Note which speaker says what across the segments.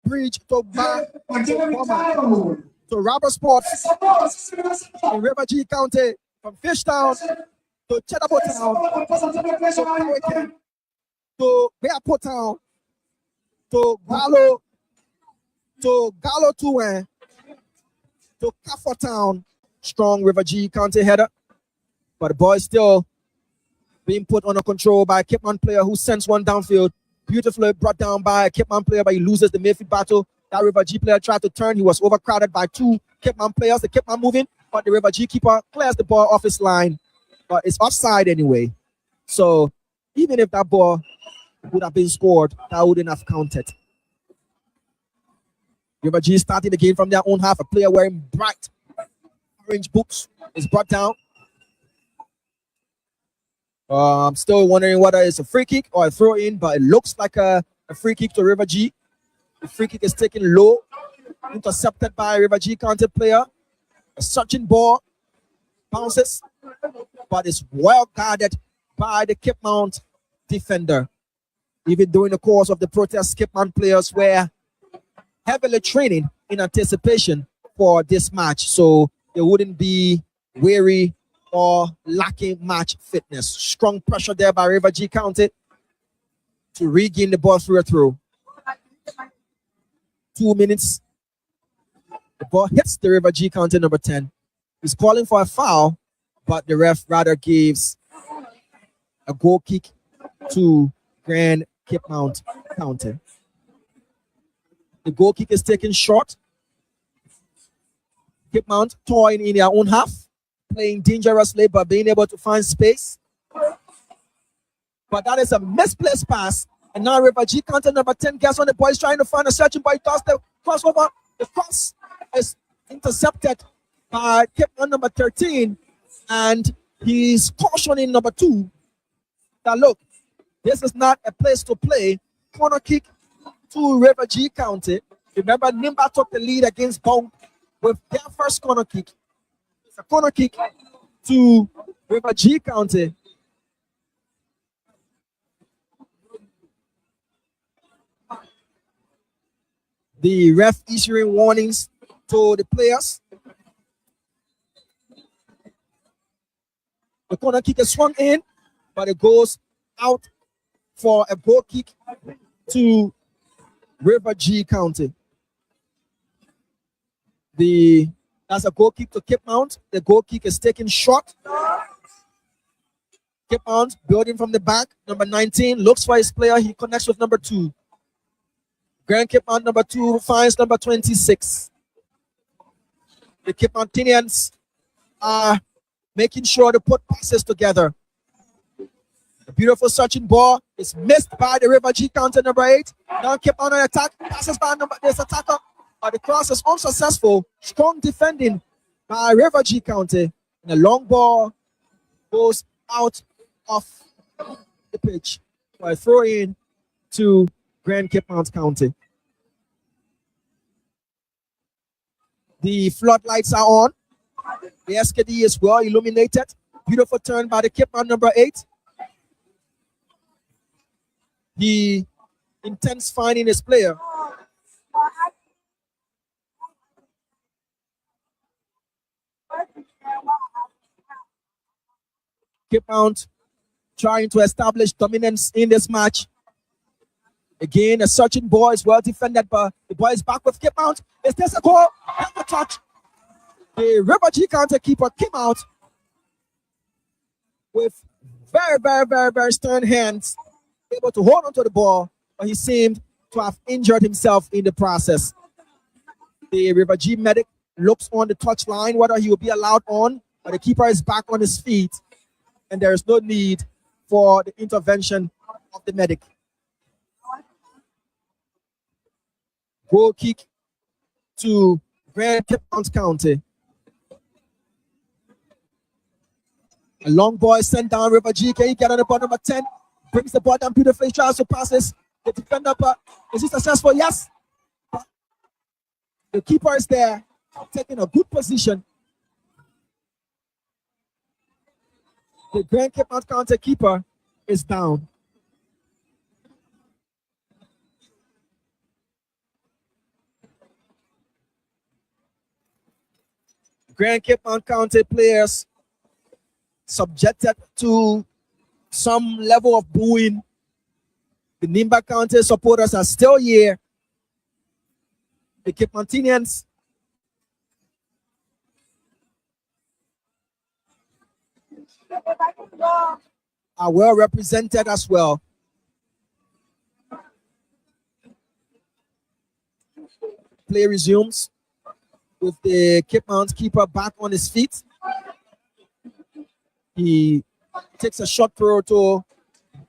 Speaker 1: bridge to back to Rubber Sports in River G County, from Fishtown to Cheddar Town to Powhatan to Bearport Town to Gallo 2 to Cafford Town. Strong River G County header, but the ball is still being put under control by a Kipman player who sends one downfield. Beautifully brought down by a Kipman player, but he loses the midfield battle. That River G player tried to turn. He was overcrowded by 2 Kipman players. The Kipman moving, but the River G keeper clears the ball off his line. But it's offside anyway. So even if that ball would have been scored, that wouldn't have counted. River G starting the game from their own half. A player wearing bright orange boots is brought down. I'm still wondering whether it's a free kick or a throw in, but it looks like a free kick to River G. The free kick is taken low, intercepted by a River G County player. A searching ball bounces, but it's well guarded by the Cape Mount defender. Even during the course of the protest, Cape Mount players were heavily training in anticipation for this match, so they wouldn't be weary or lacking match fitness. Strong pressure there by River G County to regain the ball through a throw. 2 minutes. The ball hits the River G County number 10. He's calling for a foul, but the ref rather gives a goal kick to Grand Cape Mount County. The goal kick is taken short. Cape Mount toying in their own half, playing dangerously but being able to find space. But that is a misplaced pass. And now River G County number 10 gets on the ball. He's trying to find a searching ball. He does the crossover. The cross is intercepted by Cape Mount number 13. And he's cautioning number 2 that, look, this is not a place to play. Corner kick to River G County. Remember, Nimba took the lead against Bong with their first corner kick. It's a corner kick to River G County. The ref issuing warnings to the players. The corner kick is swung in, but it goes out for a goal kick to River G County. That's a goal kick to Cape Mount. The goal kick is taken short. Cape Mount building from the back. Number 19 looks for his player. He connects with number 2. Grand Cape Mount number 2 finds number 26. The Cape Mountaineans are making sure to put passes together. A beautiful searching ball is missed by the River G County number 8. Now Cape Mount on attack. Passes by this attacker. But the cross is unsuccessful. Strong defending by River G County. And the long ball goes out of the pitch for a throw in to Grand Cape Mount County. The floodlights are on. The SKD is well illuminated. Beautiful turn by the Cape Mount number 8. He intends finding his player. Cape Mount trying to establish dominance in this match. Again, a searching ball is well defended, but the ball is back with Cape Mount. Is this a goal? Have a touch. The River G County keeper came out with very stern hands, able to hold on to the ball, but he seemed to have injured himself in the process. The River G medic looks on the touchline whether he will be allowed on, but the keeper is back on his feet, and there is no need for the intervention of the medic. Goal kick to Grand Cape Mount County. A long ball is sent down. River G, can he get on the ball? Number 10 brings the ball down beautifully, tries to pass this. The defender, but is he successful? Yes. The keeper is there, taking a good position. The Grand Cape Mount County keeper is down. Grand Cape Mount County players subjected to some level of booing. The Nimba County supporters are still here. The Cape Mountaineans are well represented as well. Play resumes with the Cape Mount keeper back on his feet. He takes a shot throw to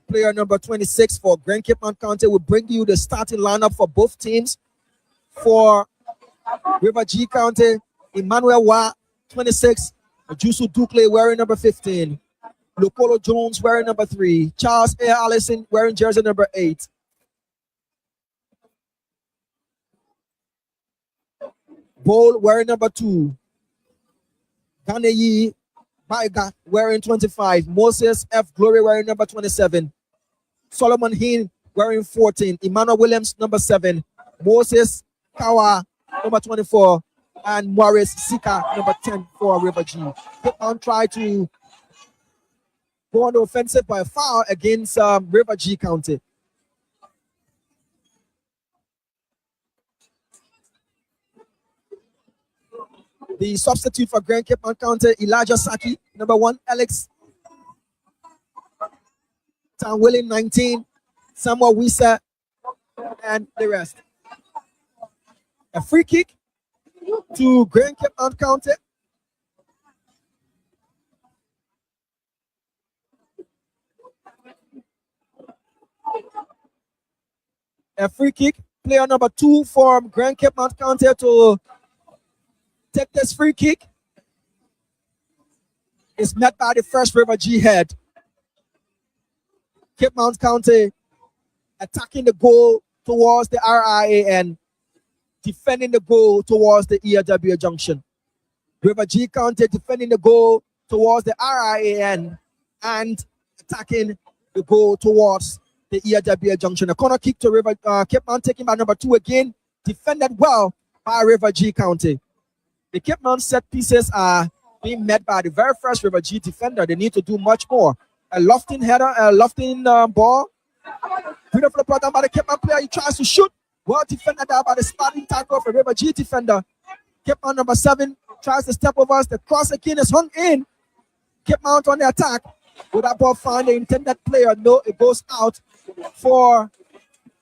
Speaker 1: player number 26 for Grand Cape Mount County. Will bring you the starting lineup for both teams. For River G County, Emmanuel Wa, 26. Jusu Dukle wearing number 15. Lukolo Jones wearing number 3. Charles A. Allison wearing jersey number 8. Bowl wearing number 2. Ganeyi Baiga wearing 25. Moses F. Glory wearing number 27. Solomon Hinn wearing 14. Emmanuel Williams number 7. Moses Kawa number 24. And Morris Sika number 10 for River G. Cape Mount tried to go on the offensive by a foul against River G County. The substitute for Grand Cape Mount County, Elijah Saki, number 1, Alex Tan Willing, 19, Samuel Wisa, and the rest. A free kick to Grand Cape Mount County. A free kick. Player number 2 from Grand Cape Mount County to take this free kick. Is met by the first River G head. Cape Mount County attacking the goal towards the RIAN, defending the goal towards the ERW junction. River G County defending the goal towards the RIAN and attacking the goal towards the ERW junction. A corner kick to River Cape Mount, taken by number 2 again, defended well by River G County. The Cape Mount set pieces are being met by the very first River G defender. They need to do much more. A lofting header, a lofting ball. Beautiful brought down by the Cape Mount player. He tries to shoot. Well defended there by the starting tackle of a River G defender. Cape Mount number 7 tries to step over us. The cross again is hung in. Cape Mount on the attack. Will that ball find the intended player? No, it goes out for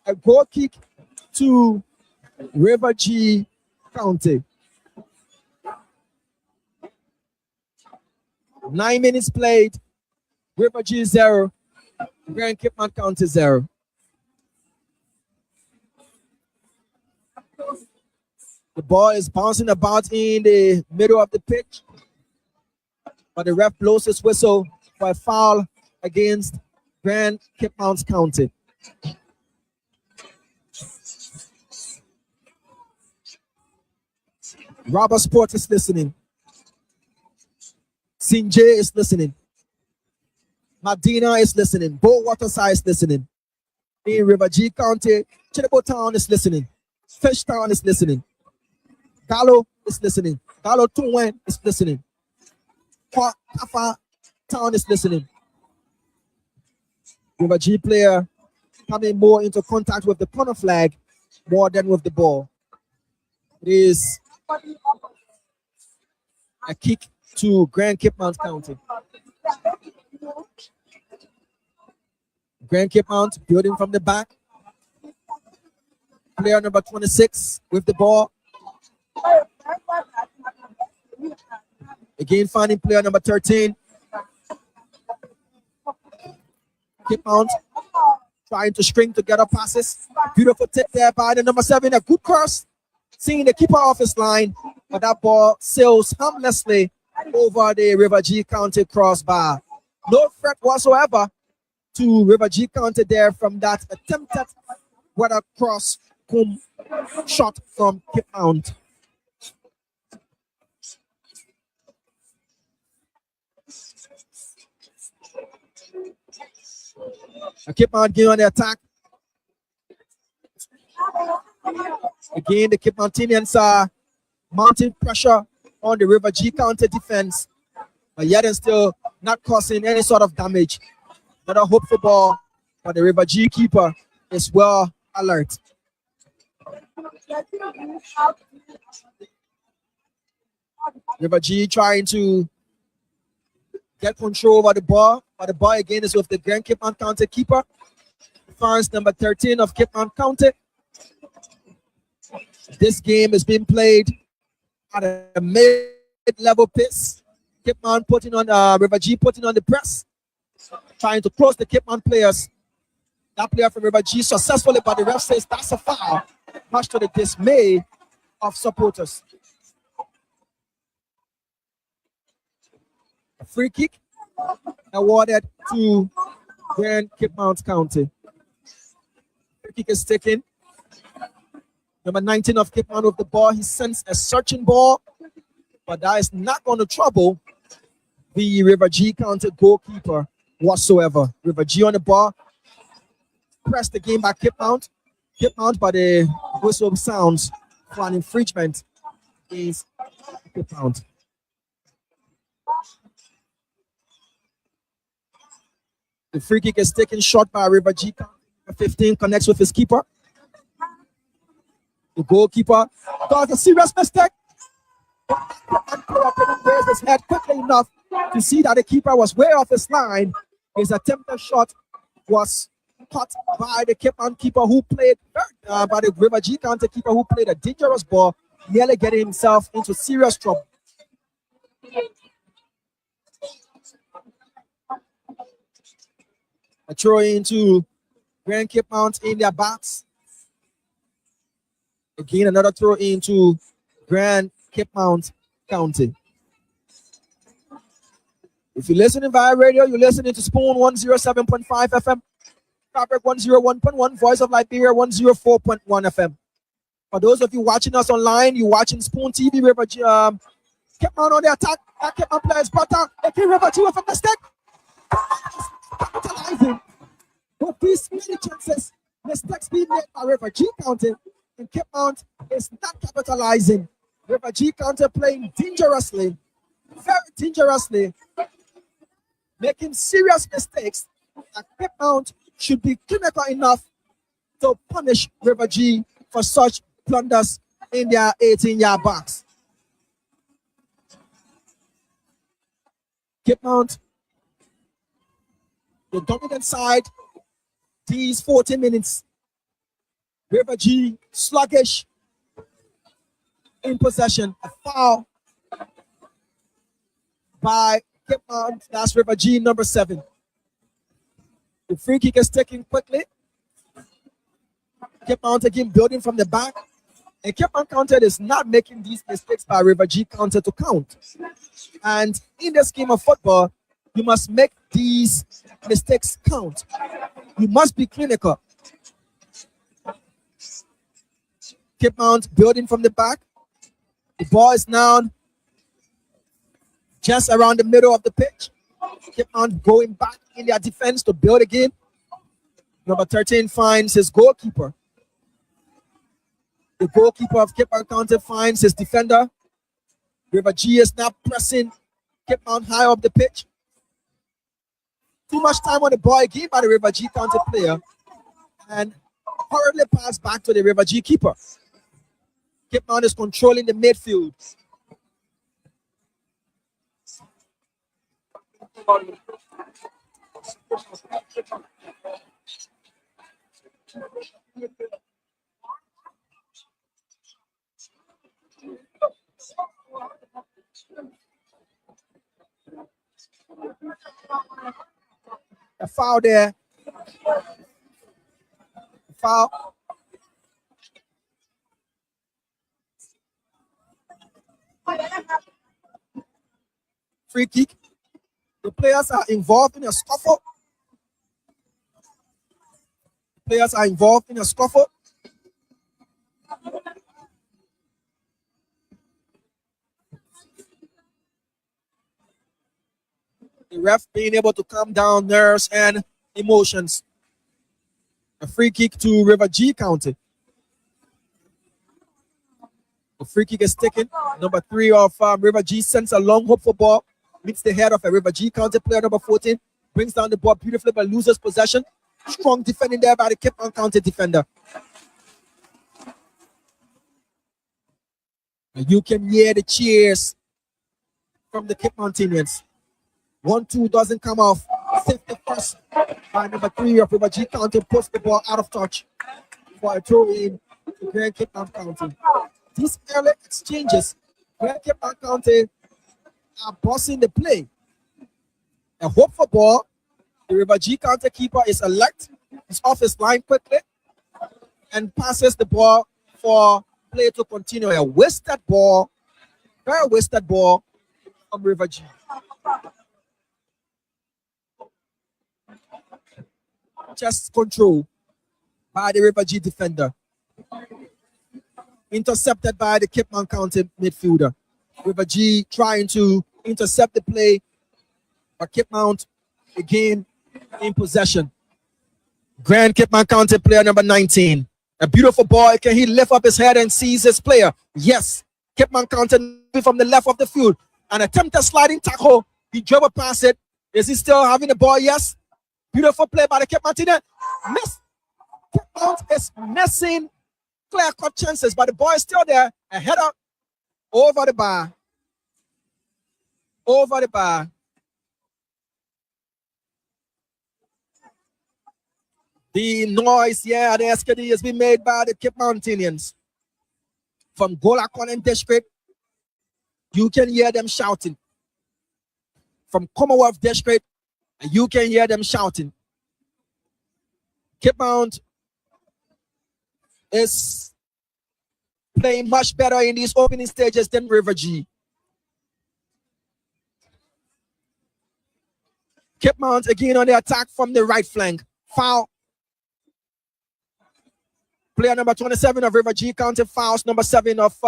Speaker 1: a goal kick to River G County. 9 minutes played. River G 0. Grand Cape Mount County 0. The ball is bouncing about in the middle of the pitch, but the ref blows his whistle for a foul against Grand Cape Mount County. Robert Sport is listening. Sinjay is listening. Medina is listening. Bo Waterside is listening. In River G County, Chidabo Town is listening. Fish Town is listening. Gallo is listening. Gallo Tuwen is listening. Kafa Town is listening. River G player coming more into contact with the corner flag more than with the ball. It is a kick to Grand Cape Mount County. Grand Cape Mount building from the back. Player number 26 with the ball. Again finding player number 13. Cape Mount trying to string together passes. Beautiful tip there by the number 7. A good cross. Seeing the keeper off his line. But that ball sails harmlessly over the River G County crossbar. No threat whatsoever to River G County there from that attempted weather cross shot from Cape Mount. Cape Mount getting on the attack. Again, the Cape Mountaineans are mounting pressure on the River G County defense, but yet and still not causing any sort of damage. Another hopeful ball, but the River G keeper is well alert. River G trying to get control over the ball, but the ball again is with the Grand Cape Mount County keeper. Fans number 13 of Cape Mount County. This game is being played at a mid-level pace. Cape Mount putting on River G putting on the press, trying to close the Cape Mount players. That player from River G successfully, but the ref says that's a foul, much to the dismay of supporters. A free kick awarded to Grand Cape Mount County. Free kick is taken. Number 19 of Cape Mount with the ball. He sends a searching ball, but that is not going to trouble the River G County goalkeeper whatsoever. River G on the ball. Press the game by Cape Mount. Cape Mount, but the whistle sounds for an infringement is Cape Mount. The free kick is taken short by River G. 15 connects with his keeper. The goalkeeper does a serious mistake. And player couldn't raise his head quickly enough to see that the keeper was way off his line. His attempted shot was caught by the Cape Mount keeper who played, by the River G County keeper who played a dangerous ball, nearly getting himself into serious trouble. A throw into Grand Cape Mount in their backs. Again, another throw into Grand Cape Mount County. If you're listening via radio, you're listening to Spoon 107.5 FM, Fabric 101.1, Voice of Liberia 104.1 FM. For those of you watching us online, you're watching Spoon TV. River G, Cape Mount on the attack. That Cape Mount players, but again, River G with a mistake. Capitalizing. But these many chances, mistakes being made by River G County, and Cape Mount is not capitalizing. River G County playing dangerously, very dangerously, making serious mistakes. And Cape Mount should be clinical enough to punish River G for such blunders in their 18-yard box. Cape Mount, the dominant side, these 40 minutes. River G sluggish in possession. A foul by Cape Mount. That's River G number 7. The free kick is taken quickly. Cape Mount again building from the back. And Cape Mount County is not making these mistakes by River G County to count. And in this game of football, you must make these mistakes count. You must be clinical. Cape Mount building from the back. The ball is now just around the middle of the pitch. Cape Mount going back in their defense to build again. Number 13 finds his goalkeeper. The goalkeeper of Cape Mount County finds his defender. River G is now pressing Cape Mount high up the pitch. Too much time on the ball again by the River G County player. And hurriedly pass back to the River G keeper. Cape Mount is controlling the midfield. A foul there. Foul. Free kick. The players are involved in a scuffle. Players are involved in a scuffle. The ref being able to calm down nerves and emotions. A free kick to River G County. The free kick is taken. Number 3 of River G sends a long hope for ball. Meets the head of a River G counter player. Number 14 brings down the ball beautifully but loses possession. Strong defending there by the Cape Town counter defender. And you can hear the cheers from the Cape Mountaineans. 1-2 doesn't come off. Safety first by number 3 of River G County. Puts the ball out of touch for a throw in to Grand Cape Town County. These early exchanges, Grand Cape Town County are bossing the play. A hope for ball. The River G County keeper is alert. He's off his line quickly and passes the ball for play to continue. A wasted ball, very wasted ball from River G. Chest control by the River G defender. Intercepted by the Cape Town County midfielder. River G trying to intercept the play, but Cape Mount again in possession. Grand Cape Town County player number 19. A beautiful ball. Can he lift up his head and sees his player? Yes. Cape Town County from the left of the field. An attempted sliding tackle. He drove past it. Is he still having the ball? Yes. Beautiful play by the Cape Mountaineers. Cape Mount is missing clear-cut chances, but the ball is still there. A header over the bar. Over the bar. The noise here at the SKD has been made by the Cape Mountaineers. From Golakon District, you can hear them shouting. From Commonwealth District, you can hear them shouting. Cape Mount is playing much better in these opening stages than River G. Cape Mount again on the attack from the right flank. Foul. Player number 27 of River G County fouls number 7 of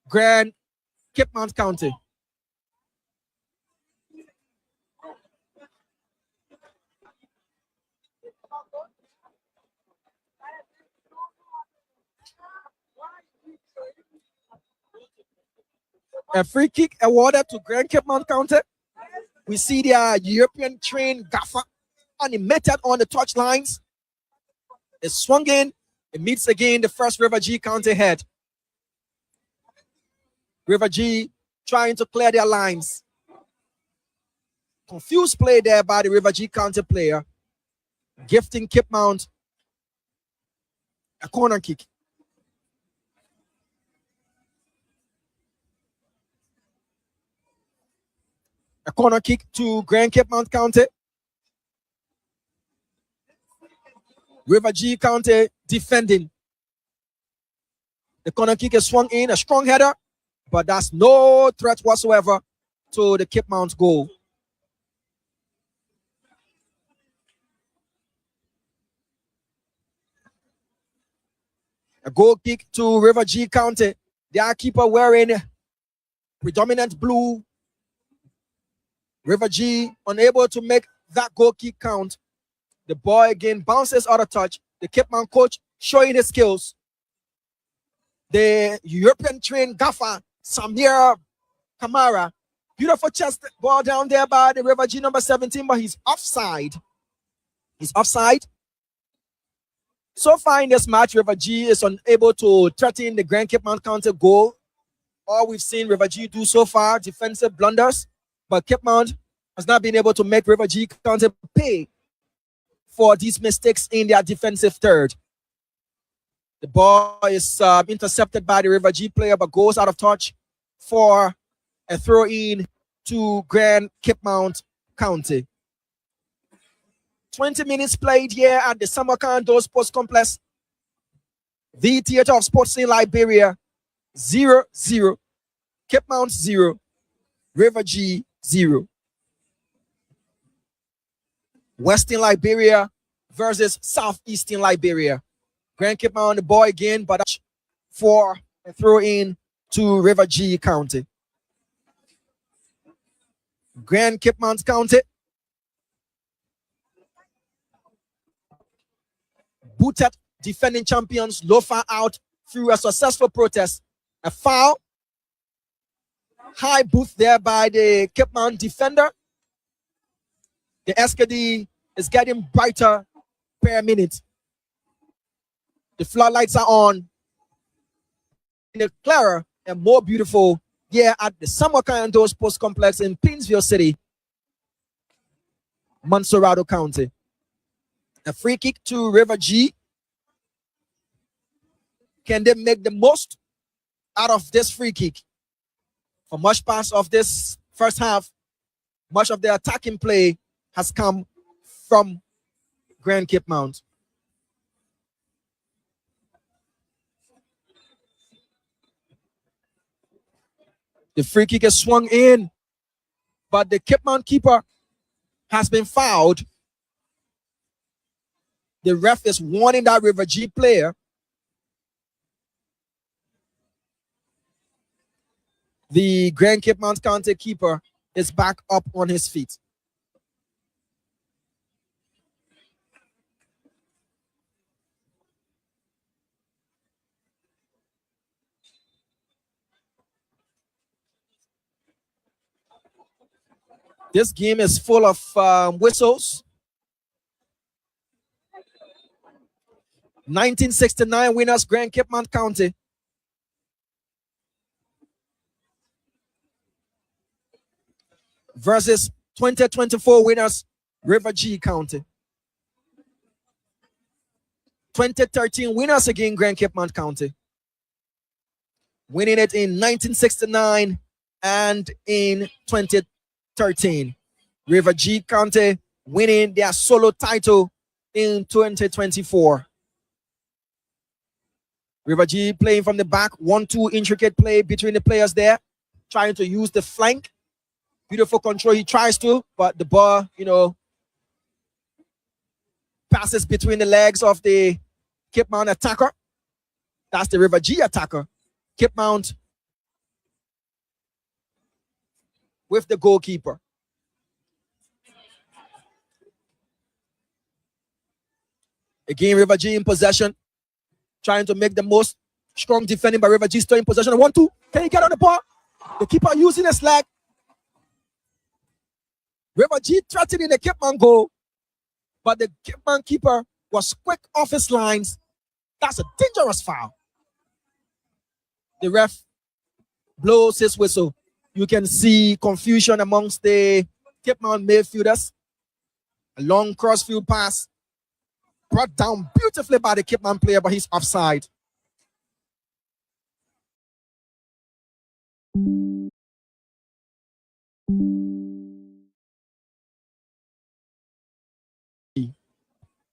Speaker 1: Grand Cape Mount County. A free kick awarded to Grand Cape Mount County. We see their European trained gaffer animated on the touch lines. It's swung in. It meets again the first River G County head. River G trying to clear their lines. Confused play there by the River G County player. Gifting Cape Mount a corner kick. A corner kick to Grand Cape Mount County. River G County defending. The corner kick is swung in, a strong header, but that's no threat whatsoever to the Cape Mount goal. A goal kick to River G County. Their keeper wearing predominant blue. River G unable to make that goal kick count. The ball again bounces out of touch. The Cape Town coach showing his skills. The European trained gaffer, Samir Kamara. Beautiful chest ball down there by the River G number 17, but he's offside. He's offside. So far in this match, River G is unable to threaten the Grand Cape Mount County goal. All we've seen River G do so far, defensive blunders. But Cape Mount has not been able to make River G County pay for these mistakes in their defensive third. The ball is intercepted by the River G player, but goes out of touch for a throw-in to Grand Cape Mount County. 20 minutes played here at the Samarkand Sports Complex. The Theatre of Sports in Liberia, 0-0. Cape Mount 0. River G 0. Western Liberia versus Southeastern Liberia. Grand Cape Mount on the ball again, but for a throw in to River G County. Grand Cape Mount County. Booted defending champions Lofa out through a successful protest. A foul. High booth there by the Cape Mount defender. The SKD is getting brighter per minute. The floodlights are on. The clearer and more beautiful here at the Samuel Sports Complex in Plainsville City, Montserrado County. A free kick to River G. Can they make the most out of this free kick? For much part of this first half, much of the attacking play has come from Grand Cape Mount. The free kick is swung in, but the Cape Mount keeper has been fouled. The ref is warning that River G player. The Grand Cape Mount County keeper is back up on his feet. This game is full of whistles. 1969 winners, Grand Cape Mount County. Versus 2024 winners, River G County. 2013 winners again, Grand Cape Mount County. Winning it in 1969 and in 2013. River G County winning their solo title in 2024. River G playing from the back, 1-2 intricate play between the players there, trying to use the flank. Beautiful control, he tries to, but the ball, passes between the legs of the Cape Mount attacker. That's the River G attacker. Cape Mount with the goalkeeper. Again, River G in possession, trying to make the most. Strong defending by River G, still in possession. 1-2. Can he get on the ball? The keeper using his leg. River G threatening the Cape Mount goal, but the Cape Mount keeper was quick off his lines. That's a dangerous foul. The ref blows his whistle. You can see confusion amongst the Cape Mount midfielders. A long crossfield pass brought down beautifully by the Cape Mount player, but he's offside.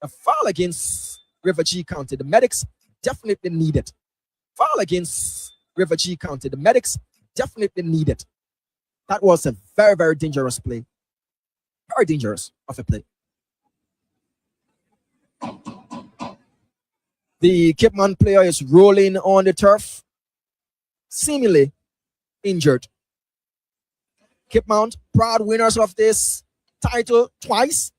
Speaker 1: A foul against River G County. The medics definitely need it. Foul against River G County. The medics definitely need it. That was a very, very dangerous play. Very dangerous of a play. The Cape Mount player is rolling on the turf, seemingly injured. Cape Mount, proud winners of this title twice.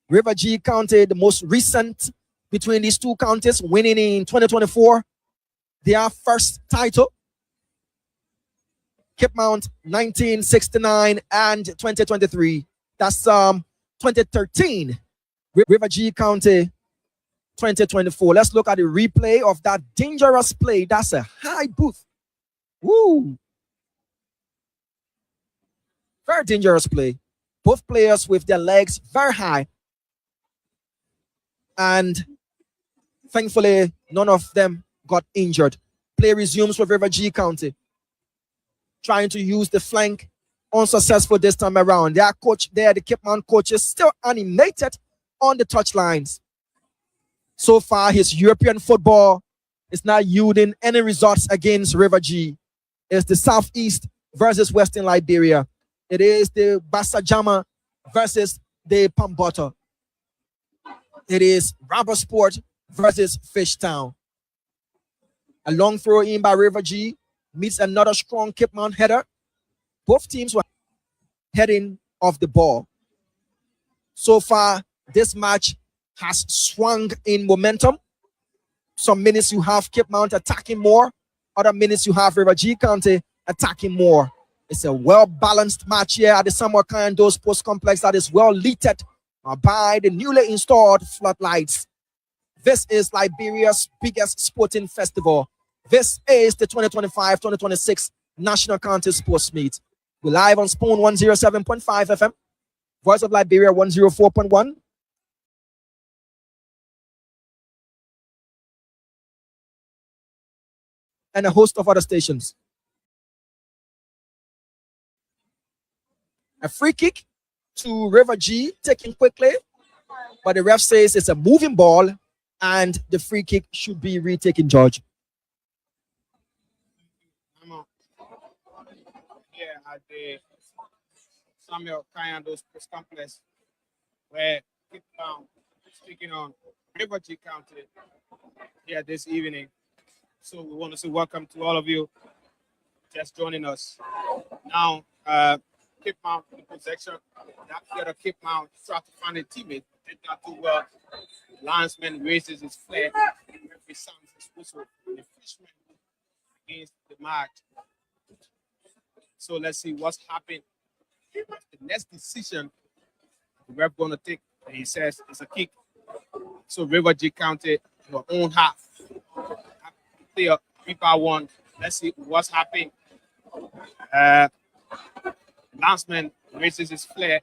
Speaker 1: River G County, the most recent between these two counties, winning in 2024, their first title. Cape Mount 1969 and 2023. That's 2013. River G County 2024. Let's look at the replay of that dangerous play. That's a high booth. Woo! Very dangerous play. Both players with their legs very high. And thankfully, none of them got injured. Play resumes with River G County. Trying to use the flank. Unsuccessful this time around. Their coach there, the Cape Mount coach, is still animated on the touchlines. So far, his European football is not yielding any results against River G. It's the Southeast versus Western Liberia. It is the Basajama versus the Pambota. It is Rubber Sport versus Fishtown. A long throw in by River G meets another strong Cape Mount header. Both teams were heading off the ball. So far, this match has swung in momentum Some minutes you have Cape Mount attacking more. Other minutes you have River G County attacking more. It's a well-balanced match here at the Samuel Kando Sports Complex that is well lit by the newly installed floodlights. This is Liberia's biggest sporting festival. This is the 2025-2026 National County Sports Meet. We're live on Spoon 107.5 FM, Voice of Liberia 104.1. And a host of other stations. A free kick to River G, taken quickly, but the ref says it's a moving ball and the free kick should be retaken, George.
Speaker 2: Here at the Samuel Kayando Sports Complex, where Cape Town is taking on River G County here this evening. So we want to say welcome to all of you just joining us. Now, Cape Mount in possession. That player Cape Mount tried to find a teammate. Did not do well. Linesman raises his flag. Referee sounds his whistle. The fishman against the match. So let's see what's happened. The next decision the ref going to take, and he says it's a kick. So River G County, your own half. Player 3-1. Let's see what's happening. Landsman raises his flag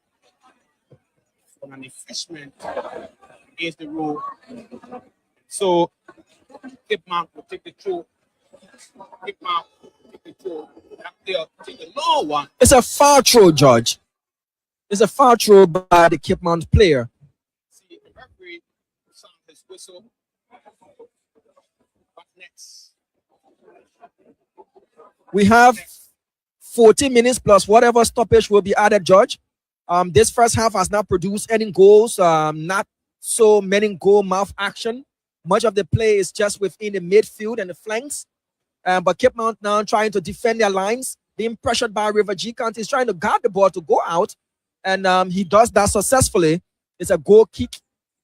Speaker 2: from an infringement against the rule. So Cape Mount will take the throw. Cape Mount will take the throw. That player take the low one.
Speaker 1: It's a foul throw, George. It's a foul throw by the Cape Mount player.
Speaker 2: See, the referee sound his whistle. What next?
Speaker 1: We have 40 minutes plus whatever stoppage will be added, George. This first half has not produced any goals, not so many goal mouth action. Much of the play is just within the midfield and the flanks. But Cape Mount now trying to defend their lines, being pressured by River G County. He's trying to guard the ball to go out, and he does that successfully. It's a goal kick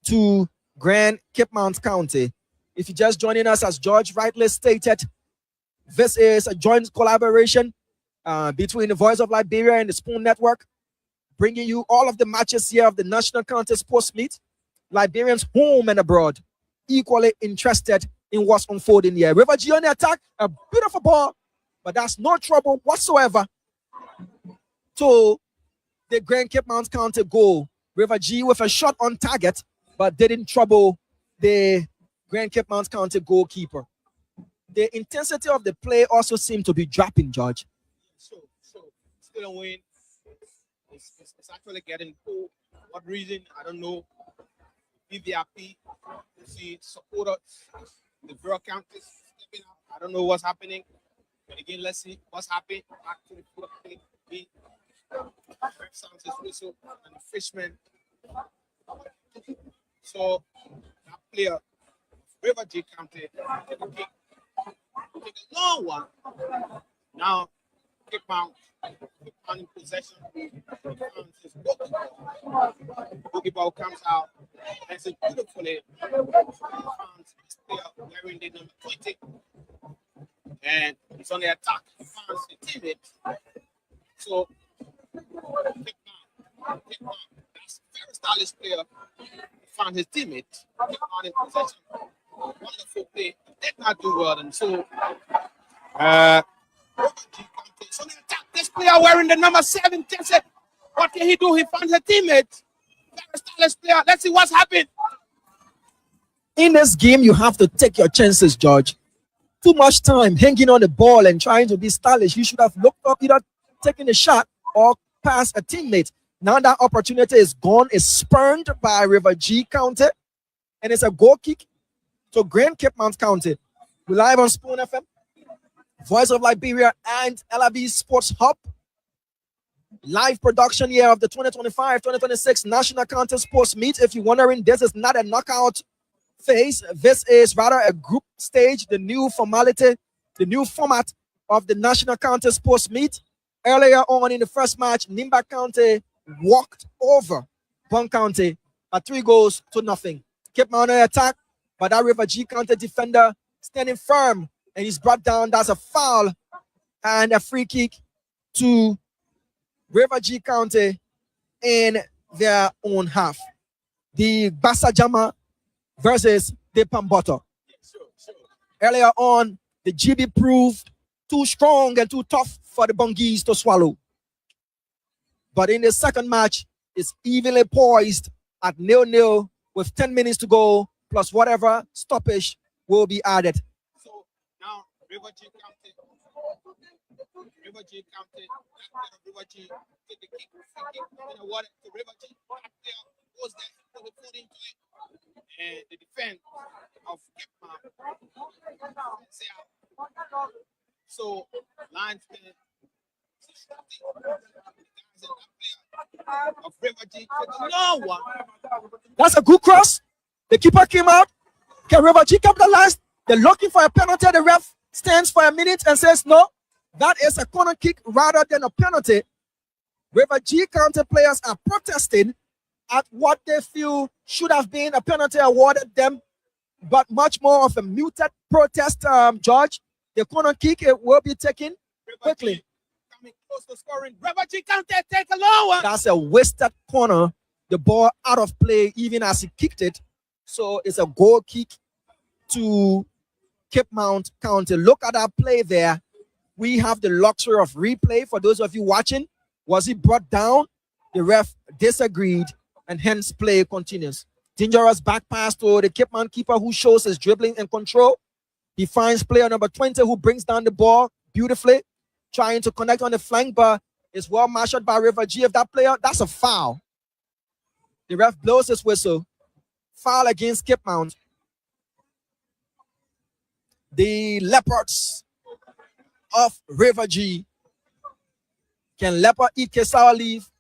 Speaker 1: to Grand Cape Mount County. If you're just joining us, as George rightly stated, this is a joint collaboration between the Voice of Liberia and the Spoon Network, bringing you all of the matches here of the National County Sports Meet. Liberians home and abroad, equally interested in what's unfolding here. River G on the attack, a beautiful ball, but that's no trouble whatsoever to the Grand Cape Mount County goal. River G with a shot on target, but didn't trouble the Grand Cape Mount County goalkeeper. The intensity of the play also seemed to be dropping, George.
Speaker 2: So still a win. It's actually getting cool. What reason? I don't know. VVIP, you see supporters, the Bureau counties stepping up. I don't know what's happening. But again, let's see what's happening. Back to the foot play. Sounds his whistle and the fishman. So that player, River G County, take a kick. Take a long one. Now, Cape Mount in possession. Boogie ball comes out. That's a beautifully. This player wearing the number 20. And he's on the attack. He finds the teammate. So, Cape Mount, that's a very stylish player. He found his teammate. Cape Mount in possession. Wonderful play. Did not do well. And so, so they attack this player wearing the number 7. What can he do? He finds a teammate. Very stylish player. Let's see what's happened.
Speaker 1: In this game, you have to take your chances, George. Too much time hanging on the ball and trying to be stylish. You should have looked up, either taking a shot or pass a teammate. Now that opportunity is gone, is spurned by River G County, and it's a goal kick to Grand Cape Mount County. We're live on Spoon FM, Voice of Liberia, and LRB Sports Hub. Live production here of the 2025-2026 National County Sports Meet. If you're wondering, this is not a knockout phase. This is rather a group stage, the new formality, the new format of the National County Sports Meet. Earlier on in the first match, Nimba County walked over Bond County at 3-0. Cape Mount attack, but that River G County defender standing firm, and he's brought down. That's a foul and a free kick to River G County in their own half. The Basajama versus the Pamboto. Earlier on, the GB proved too strong and too tough for the Bungees to swallow. But in the second match, it's evenly poised at 0-0 with 10 minutes to go, plus whatever stoppage will be added.
Speaker 2: So now River G County, River G take the kick, in the water to River G. Was there, put the foot into it, and the defense of Kipman. So linesman of River G. No one.
Speaker 1: That's a good cross. The keeper came out. Can River G capitalize? They're looking for a penalty. The ref stands for a minute and says no. That is a corner kick rather than a penalty. River G County players are protesting at what they feel should have been a penalty awarded them, but much more of a muted protest, George. The corner kick will be taken quickly.
Speaker 2: Coming close to scoring. River G County take a low one.
Speaker 1: That's a wasted corner. The ball out of play even as he kicked it. So it's a goal kick to Cape Mount County. Look at that play there. We have the luxury of replay for those of you watching. Was he brought down? The ref disagreed, and hence play continues. Dangerous back pass to the Cape Mount keeper who shows his dribbling and control. He finds player number 20 who brings down the ball beautifully, trying to connect on the flank, but it's well marshaled by River G. If that player, that's a foul. The ref blows his whistle. Foul against Cape Mount. The Leopards of River G. Can leopard eat cassava leaf?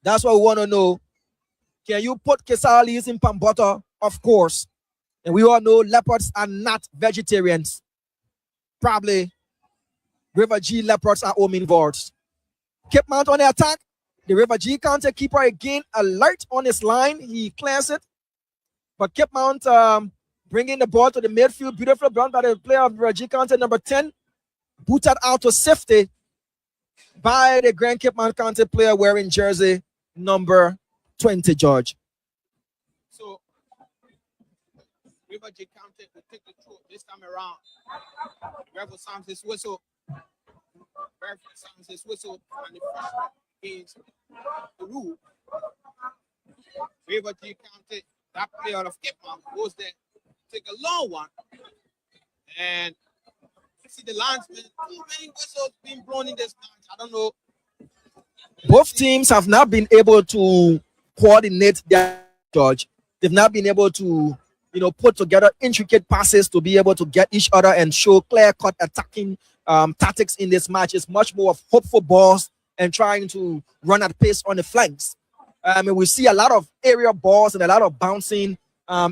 Speaker 1: That's what we want to know. Can you put cassava leaves in Pamboto? Of course. And we all know leopards are not vegetarians. Probably River G leopards are omnivores. Cape Mount on the attack. The River G County keeper again alert on his line. He clears it. But Cape Mount bringing the ball to the midfield. Beautiful run by the player of River G County, number 10. Booted out to safety by the Grand Cape Mount County player wearing jersey number 20, George.
Speaker 2: So River G County will take the throw this time around. Referee sounds his whistle. And the pressure is the rule. River G County, that player of Cape Mount goes there, take a long one, and you see the linesman. Too many whistles being blown in this match. I don't know.
Speaker 1: Both teams have not been able to coordinate their George. They've not been able to, put together intricate passes to be able to get each other and show clear-cut attacking tactics in this match. It's much more of hopeful balls and trying to run at pace on the flanks. We see a lot of aerial balls and a lot of bouncing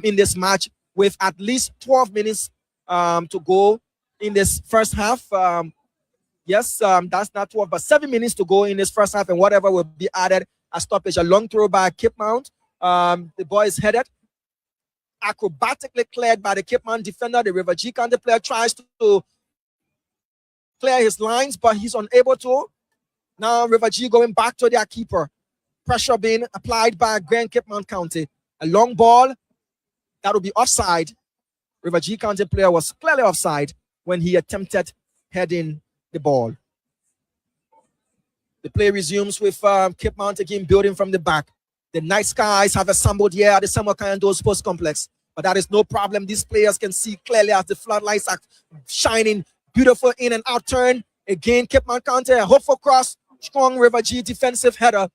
Speaker 1: in this match with at least 12 minutes to go in this first half. That's not 12, but 7 minutes to go in this first half, and whatever will be added a stoppage. A long throw by Cape Mount. The ball is headed. Acrobatically cleared by the Cape Mount defender. The River G County player tries to clear his lines, but he's unable to. Now River G going back to their keeper. Pressure being applied by Grand Cape Mount County. A long ball that will be offside. River G County player was clearly offside when he attempted heading the ball. The play resumes with Cape Mount again building from the back. The Night Skies have assembled here at the Samuel Kayando Sports Complex, but that is no problem. These players can see clearly as the floodlights are shining. Beautiful in and out turn. Again, Cape Mount County, a hopeful cross. Strong River G defensive header.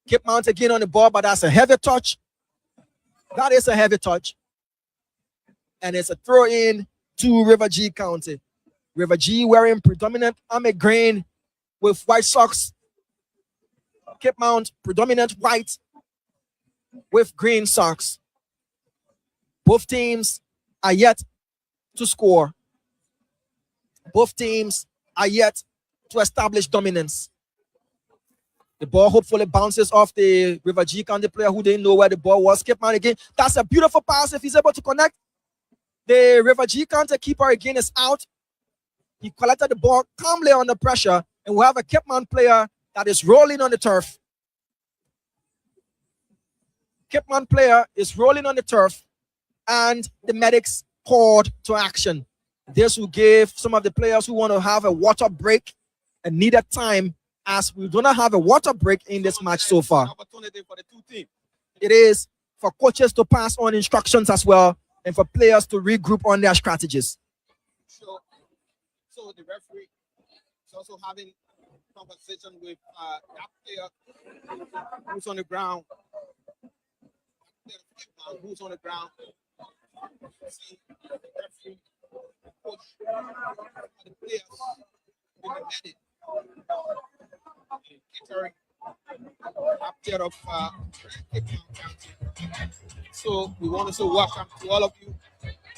Speaker 1: Cape Mount again on the ball, but that's a heavy touch. That is a heavy touch. And it's a throw in to River G County. River G wearing predominant army green with white socks. Cape Mount predominant white with green socks. Both teams are yet to score. Both teams are yet to establish dominance. The ball hopefully bounces off the River G County player who didn't know where the ball was. Cape Mount again. That's a beautiful pass if he's able to connect. The River G County keeper again is out. He collected the ball calmly under pressure, and we have a Kipman player that is rolling on the turf. Kipman player is rolling on the turf, and the medics called to action. This will give some of the players who want to have a water break a needed time, as we do not have a water break in this match so far.
Speaker 2: Opportunity for the two teams.
Speaker 1: It is for coaches to pass on instructions as well, and for players to regroup on their strategies.
Speaker 2: So the referee is also having conversation with that player who's on the ground. Who's on the ground? See the referee push the players in the medic. Catering up there of Cape Town County. So we want to say welcome to all of you,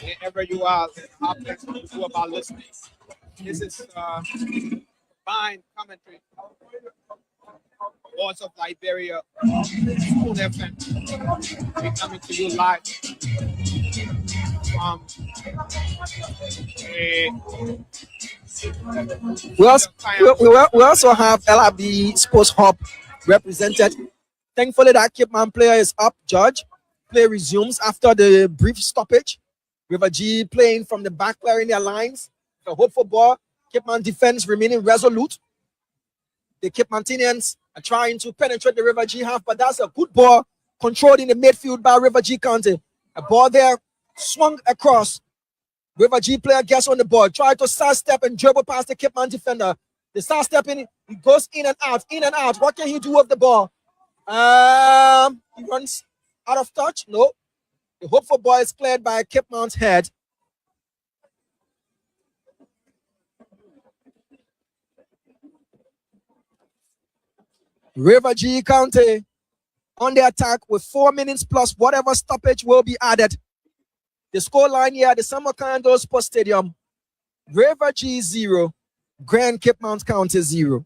Speaker 2: wherever you are, how flexible you about listening. This is fine commentary. Voice of Liberia, Spoon FM. We're coming to you live from
Speaker 1: we also have LRB Sports Hub represented. Thankfully, that Cape Man player is up, Judge. Play resumes after the brief stoppage. River G playing from the back, clearing their lines. The hopeful ball. Cape Man defense remaining resolute. The Cape Mantinians are trying to penetrate the River G half, but that's a good ball controlled in the midfield by River G County. A ball there swung across. River G player gets on the ball, try to sidestep and dribble past the Cape Man defender. The sidestepping, he goes in and out, in and out. What can he do with the ball? He runs out of touch. No. The hopeful ball is cleared by Cape Man's head. River G County on the attack with 4 minutes plus whatever stoppage will be added. The scoreline here at the Samarkand Sports Stadium: River G 0, Grand Cape Mount County 0.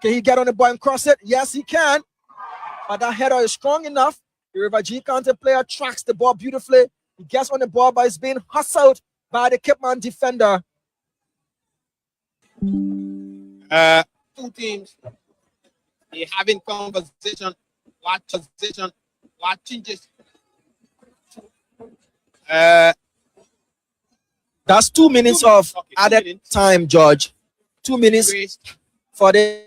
Speaker 1: Can he get on the ball and cross it? Yes, he can. But that header is strong enough. The River G County player tracks the ball beautifully. He gets on the ball, but it's being hustled by the Cape Man defender.
Speaker 2: Two teams, they're having conversation, what changes.
Speaker 1: That's 2 minutes of added time, George. 2 minutes for the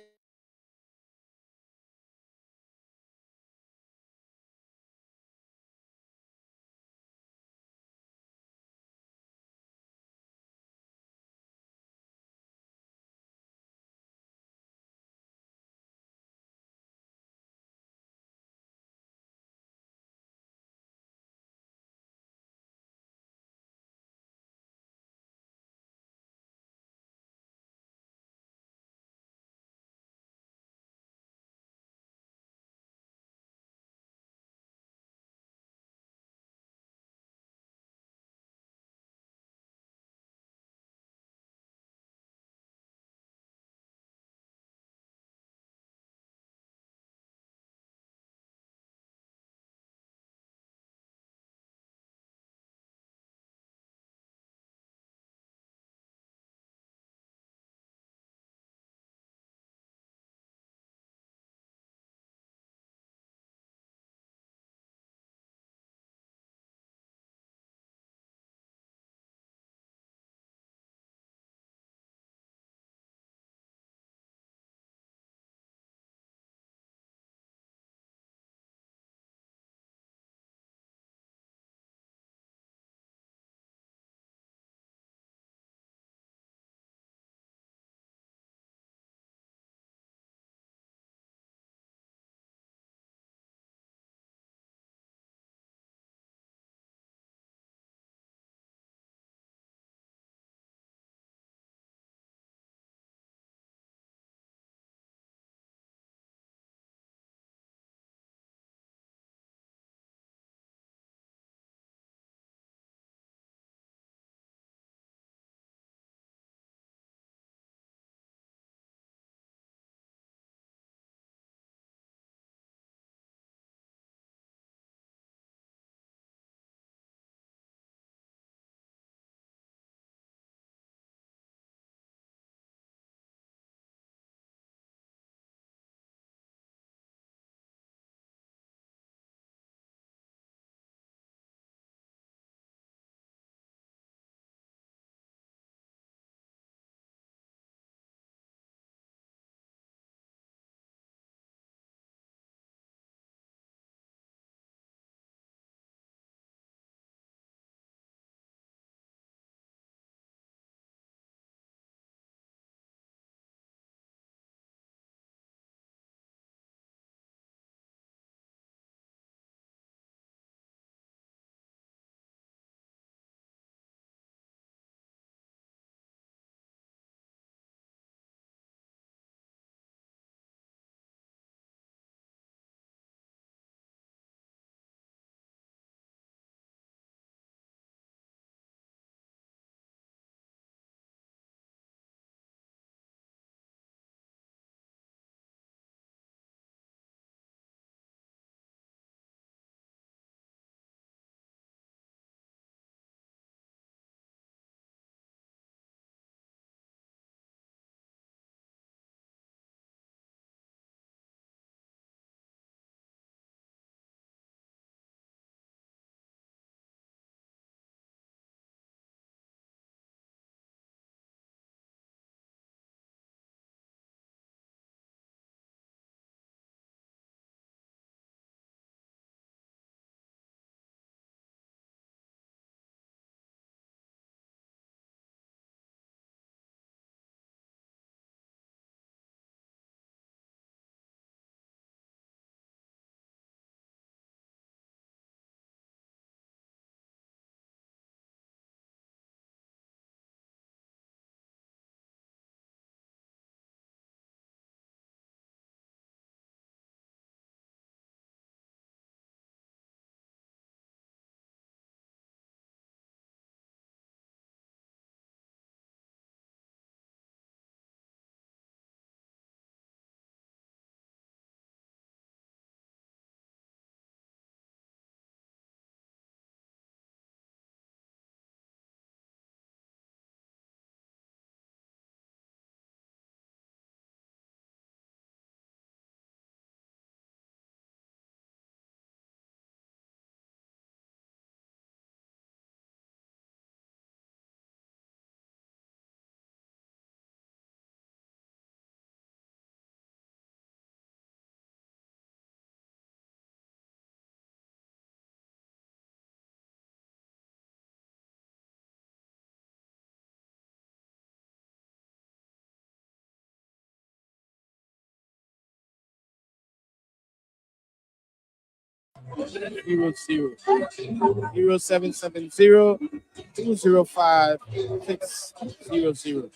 Speaker 2: 0770-205-600.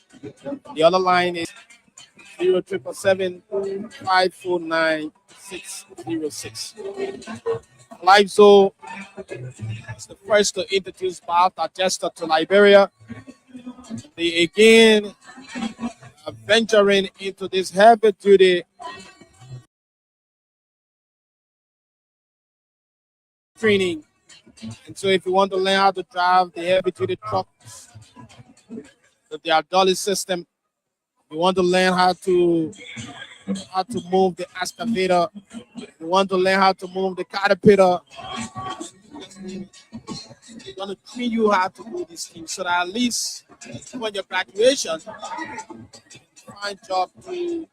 Speaker 2: The other line is 0777-549-606. Live Zone is the first to introduce Digester to Liberia. They again are venturing into this heavy duty training. And so if you want to learn how to drive the heavy duty trucks, the dolly system, you want to learn how to move the excavator, you want to learn how to move the caterpillar, they're going to train you how to do these things so that at least when your graduation, find job to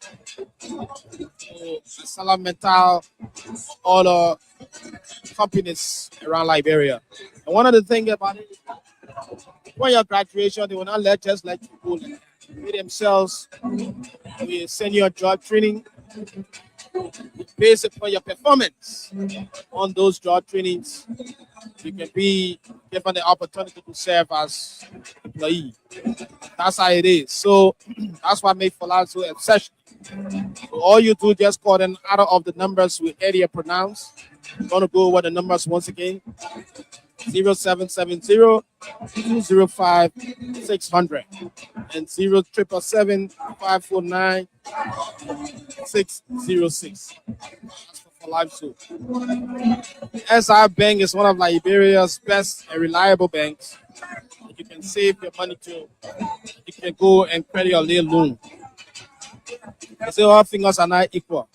Speaker 2: Salametal, all the companies around Liberia. And one of the things about it, when your graduation, they will not just let you go. They themselves will send you a job training based upon your performance on those job trainings. You can be given the opportunity to serve as employee. That's how it is. So that's what makes Falal so exceptional. So all you do, just call them out of the numbers we earlier pronounced. I'm going to go over the numbers once again. 0770-205-600 and 0777-549-606. That's for Live Show. SR Bank is one of Liberia's best and reliable banks. You can save your money too. You can go and credit your little loan. They say all fingers are not equal.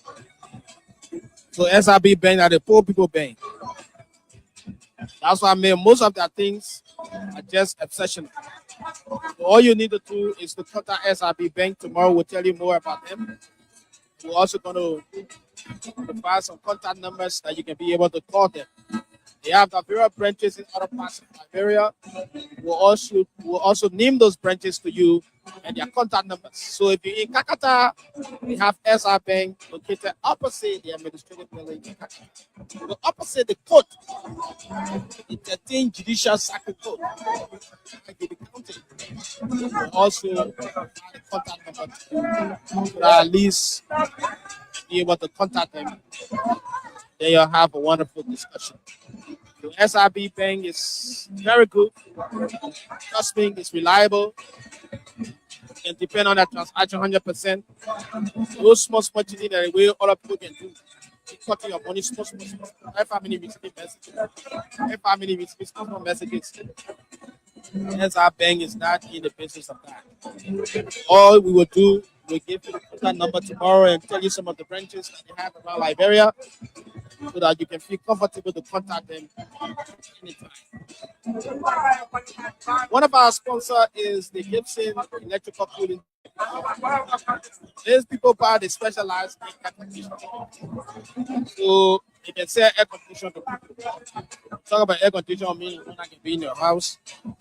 Speaker 2: So SRB Bank are the poor people bank. That's why I mean most of their things are just exceptional. So all you need to do is to contact SRB Bank. Tomorrow we'll tell you more about them. We're also going to provide some contact numbers that you can be able to call them. They have the various branches in other parts of Liberia. We'll also name those branches to you and their contact numbers. So if you're in Kakata, we have SR Bank located opposite the administrative building in Kakata. So opposite the court, the 13 Judicial Circuit Court. We'll also provide the contact number to you so that at least be able to contact them. Then you'll have a wonderful discussion. The SRB Bank is very good. Trust me, it's reliable. You can depend on that transaction 100%. No small thing that way other people can do. You cut your money, small. Every family receives messages. Every family receives small messages. SR Bank is not in the business of that. All we will do, we'll give you the contact number tomorrow and tell you some of the branches that they have around Liberia, so that you can feel comfortable to contact them anytime. One of our sponsors is the Gibson Electrical Cooling. These people buy the specialized air conditioner. So you can sell air conditioner to people. Talk about air conditioner meaning when I can be in your house, you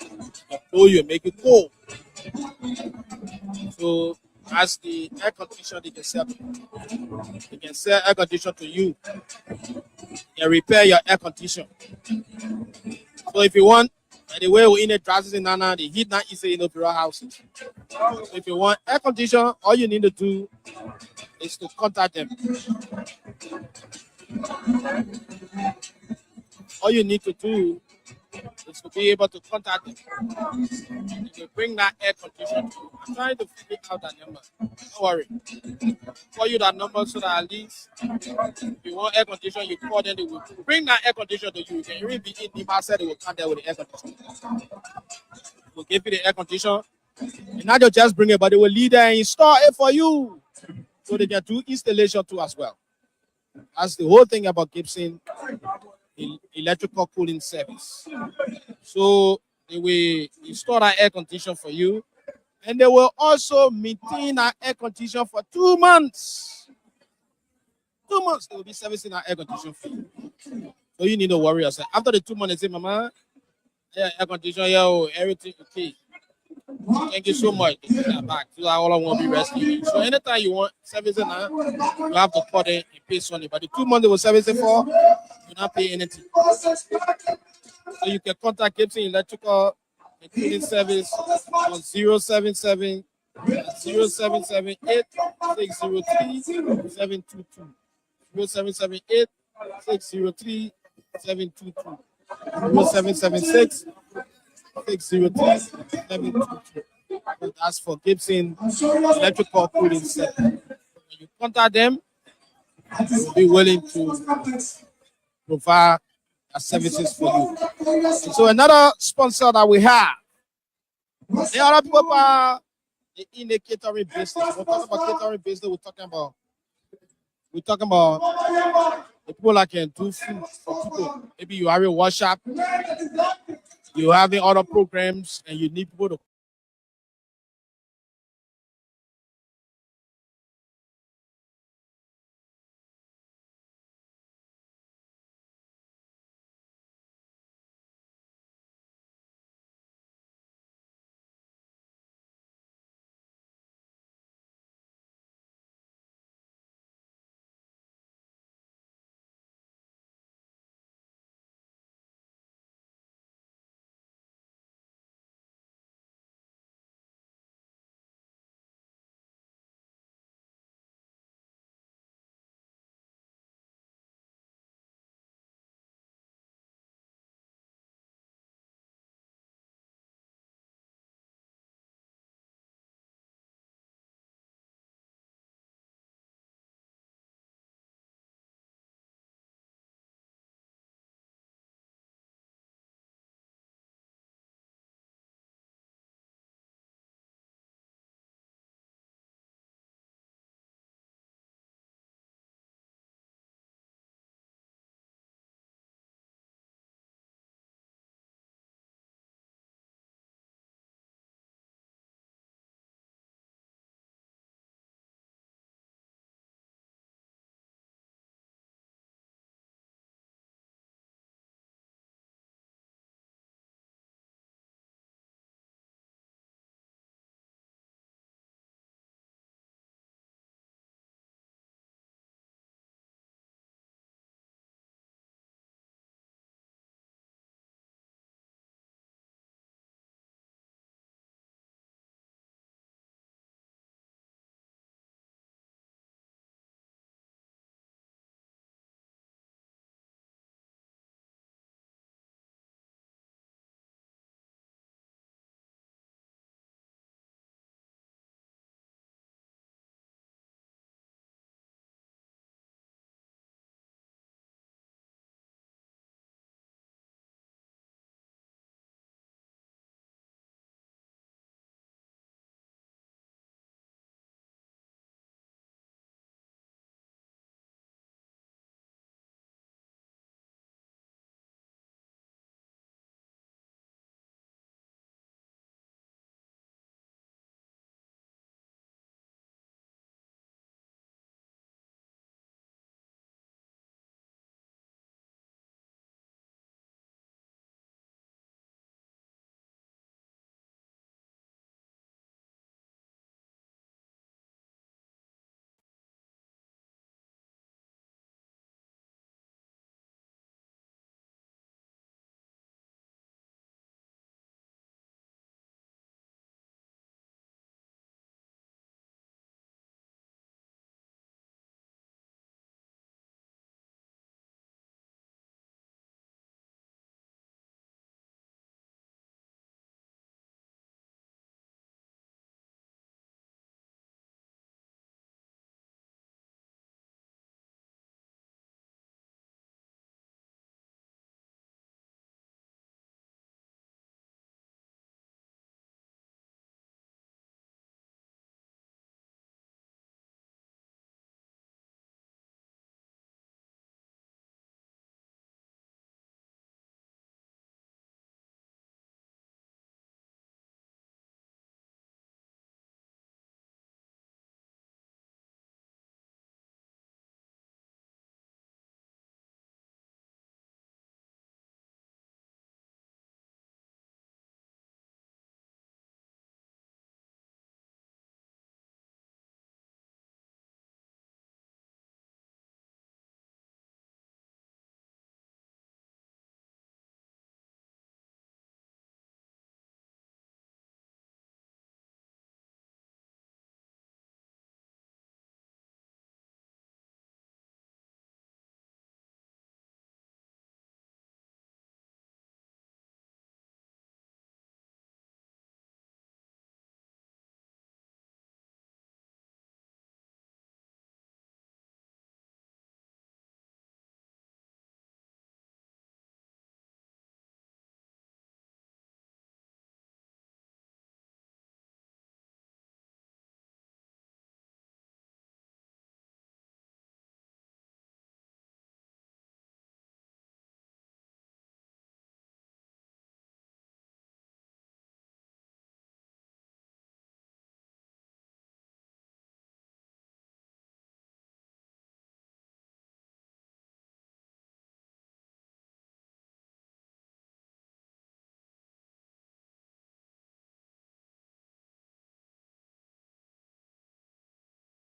Speaker 2: blow you and make it cold. So as the air conditioner they can sell. They can sell air conditioner to you and repair your air conditioner. So if you want, the way we in the dresses in Nana, the heat not easy in the rural houses. So if you want air conditioner, all you need to do is to contact them. All you need to do is to be able to contact them. If you bring that air conditioner, I'm trying to figure out that number. Don't worry. Call you that number so that at least if you want air conditioner, you call them, they will bring that air conditioner to you. You can really be in the market, they will come there with the air conditioner. We'll give you the air conditioner. And not just bring it, but they will lead there and install it for you. So they can do installation too as well. That's the whole thing about Gibson electrical cooling service. So they will install that air conditioner for you, and they will also maintain our air conditioner for 2 months. 2 months they will be servicing our air conditioner for you. So you need to worry yourself. After the 2 months, they say, Mama, yeah, air conditioner, yeah, everything okay. Thank you so much. Back to all I want to be rescuing. So anytime you want servicing now, you have to call them and pay something. But the 2 months they will service it for, you not pay anything. So you can contact Gibson Electrical, including service on 077 0778 603 722. 0778 603 722. 0776 603 722. That's for Gibson Electrical Cooling Center. When you contact them, they will be willing to provide services for you. So another sponsor that we have, the other people are in the catering business. We're talking about catering business. We're talking about the people that can do food for people. Maybe you have a workshop, you having other programs, and you need people to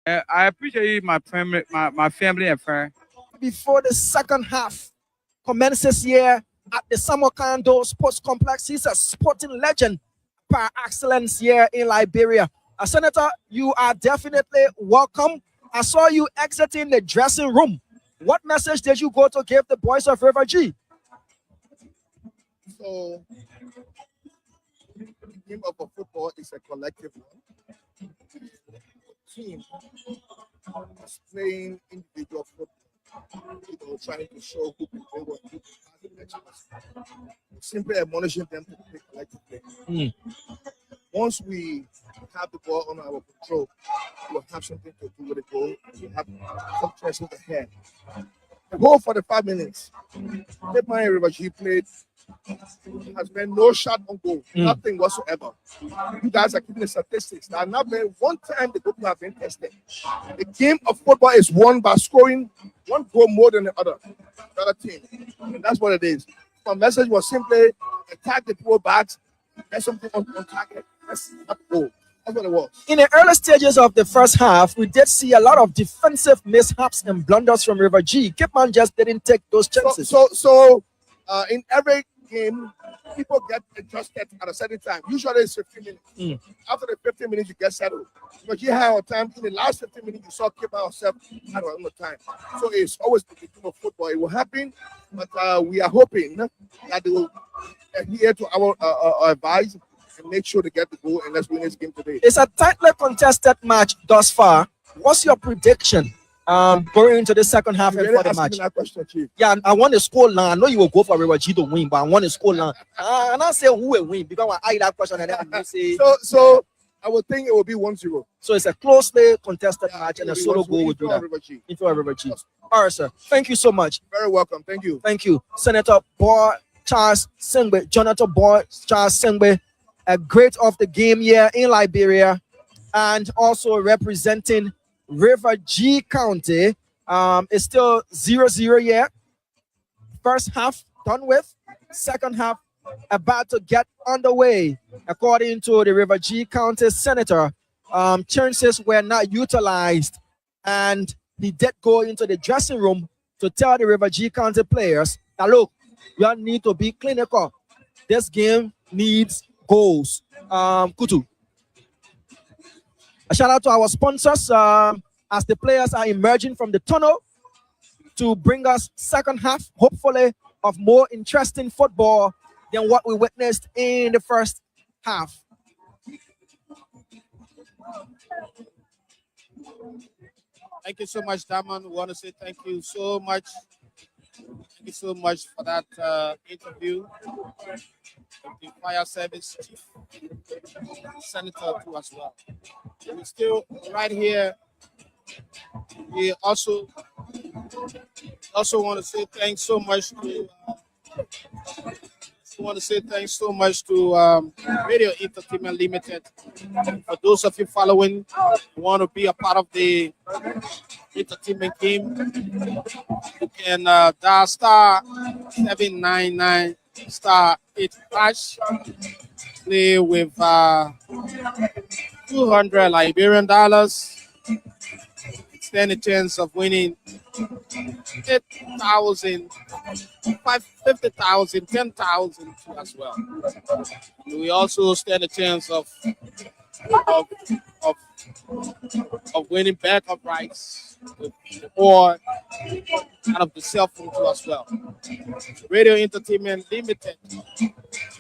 Speaker 2: I appreciate my family and friends.
Speaker 1: Before the second half commences here at the Samarkando Sports Complex, he's a sporting legend par excellence here in Liberia. Senator, you are definitely welcome. I saw you exiting the dressing room. What message did you go to give the boys of River G?
Speaker 3: So, the game of football is a collective one. The team is playing individual football, trying to show who can play what, who has the next person. Simply admonishing them to play collectively. Once we have the ball on our control, we'll have something to do with the goal. We'll have some choices ahead. The goal for the 5 minutes. My River G played has been no shot on goal, nothing whatsoever. You guys are keeping the statistics. There has not been one time the goalkeeper have been tested. The game of football is won by scoring one goal more than the other team. And that's what it is. My message was simply attack the poor backs, get something on target. That's not goal. That's what it was.
Speaker 1: In the early stages of the first half, we did see a lot of defensive mishaps and blunders from River G. Kipman just didn't take those chances.
Speaker 3: So in every game, people get adjusted at a certain time. Usually it's 15 minutes. After the 15 minutes, you get settled. But you have a time in the last 15 minutes, you saw Kipman yourself at one time. So it's always the game of football. It will happen, but we are hoping that they will adhere to our advice and make sure to get the goal, and let's win this game today.
Speaker 1: It's a tightly contested match thus far. What's your prediction going into the second half and for the match?
Speaker 3: That question, Chief.
Speaker 1: Yeah, I want the score line. I know you will go for River G to win, but I want the score line. And I say who will win because I that question and then you say.
Speaker 3: So I would think it will be 1-0.
Speaker 1: So it's a closely contested match and a solo goal will do that. In favor of River G. All right, sir. Thank you so much.
Speaker 3: Very welcome. Thank you.
Speaker 1: Thank you, Senator Boy Charles Sengbe, Jonathan Boy Charles Sengbe, a great of the game here in Liberia, and also representing River G County. It's still 0-0 here. First half done with. Second half about to get underway. According to the River G County Senator, chances were not utilized, and he did go into the dressing room to tell the River G County players that look, you need to be clinical. This game needs goals. Kutu. A shout out to our sponsors as the players are emerging from the tunnel to bring us second half, hopefully, of more interesting football than what we witnessed in the first half.
Speaker 2: Thank you so much, Damon. We want to say thank you so much. Thank you so much for that interview with the fire service chief, senator too as well. We're still right here. We also want to say thanks so much to. Radio Entertainment Limited. For those of you following, who want to be a part of the entertainment game, you can dial star 799 star 8 hash. Play with 200 Liberian dollars. Stand a chance of winning 8,000, 50,000, 10,000 as well. We also stand a chance of winning backup rights or out of the cell phone too as well. Radio Entertainment Limited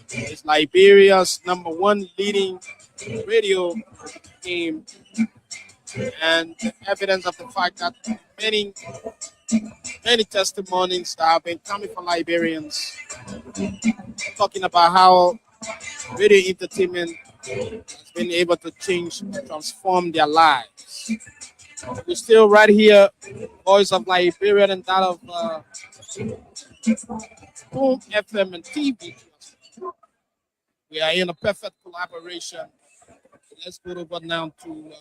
Speaker 2: is Liberia's #1 leading radio game, and the evidence of the fact that many testimonies that have been coming from Liberians talking about how radio entertainment has been able to change, transform their lives. We're still right here, Voice of Liberia and that of Boom FM and TV. We are in a perfect collaboration. Let's go over now to.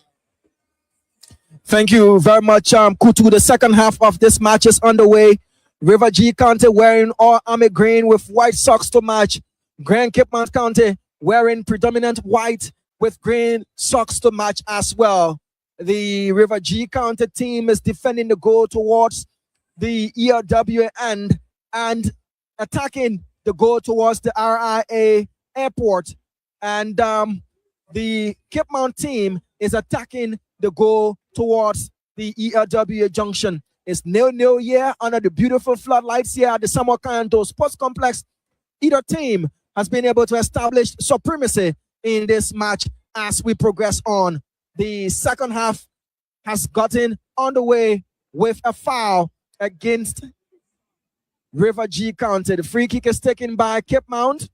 Speaker 1: Thank you very much, Kutu. The second half of this match is underway. River G County wearing all army green with white socks to match. Grand Cape Mount County wearing predominant white with green socks to match as well. the River G County team is defending the goal towards the ERW end and attacking the goal towards the RIA airport. And the Cape Mount team is attacking the goal towards the ERW junction. It's 0-0 here under the beautiful floodlights here at the Samuel Kayando Sports Complex. Either team has been able to establish supremacy in this match as we progress on. The second half has gotten underway with a foul against River G County. The free kick is taken by Cape Mount,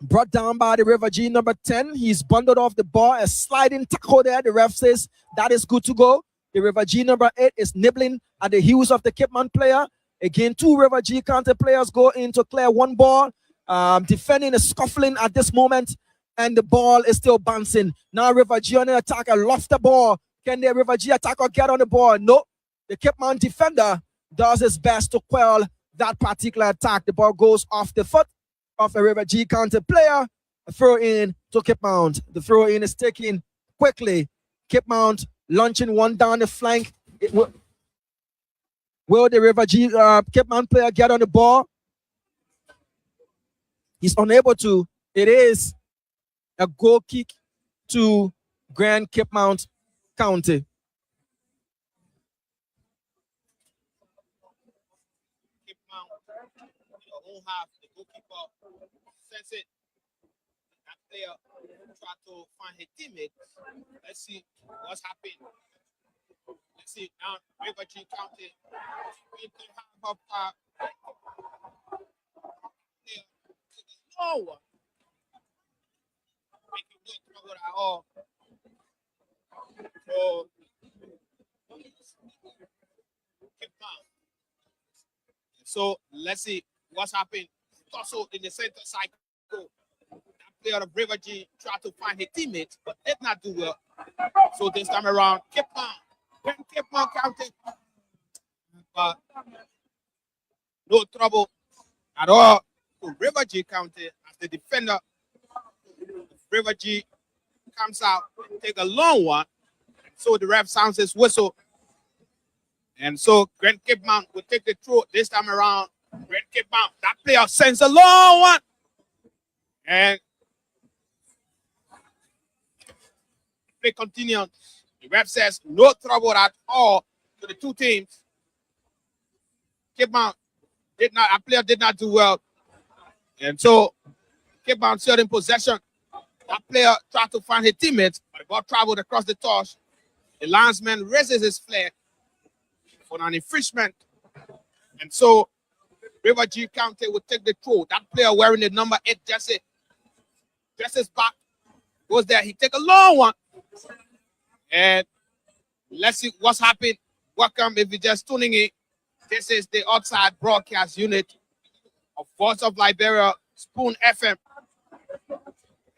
Speaker 1: brought down by the River G number 10. He's bundled off the ball, a sliding tackle there. The ref says that is good to go. The River G number 8 is nibbling at the heels of the Cape Mount player. Again, 2 River G County players go in to clear one ball. Defending is scuffling at this moment, and the ball is still bouncing. Now River G on the attacker lost the ball. Can the River G attacker get on the ball? No. The Cape Mount defender does his best to quell that particular attack. The ball goes off the foot of a River G County player. A throw in to Cape Mount. The throw in is taken quickly. Cape Mount launching one down the flank. Will the River G Cape Mount player get on the ball? He's unable to. It is a goal kick to Grand Cape Mount County.
Speaker 2: Cape Mount, the whole half, the goalkeeper sends it. That player try to find his teammates. Let's see what's happening. Let's see now. River G County. We can have up no one. Making no trouble at all. So, so let's see what's happening. Also in the center cycle, that player of River G tried to find his teammates, but did not do well. So this time around, Cape Mount County, but no trouble at all to River G County as the defender. River G comes out, take a long one. So the ref sounds his whistle. And so Grand Cape Mount will take the throw this time around. Grand Cape Mount, that player sends a long one. And play continues. The ref says no trouble at all to the two teams. Cape Mount a player did not do well. And so Cape Mount still in possession. That player tried to find his teammates, but the ball traveled across the touch. The linesman raises his flag for an infringement. And so River G County will take the throw. That player wearing the number 8 jersey dresses back, goes there. He take a long one. And let's see what's happened. Welcome if you're just tuning in. This is the outside broadcast unit of Voice of Liberia, Spoon FM,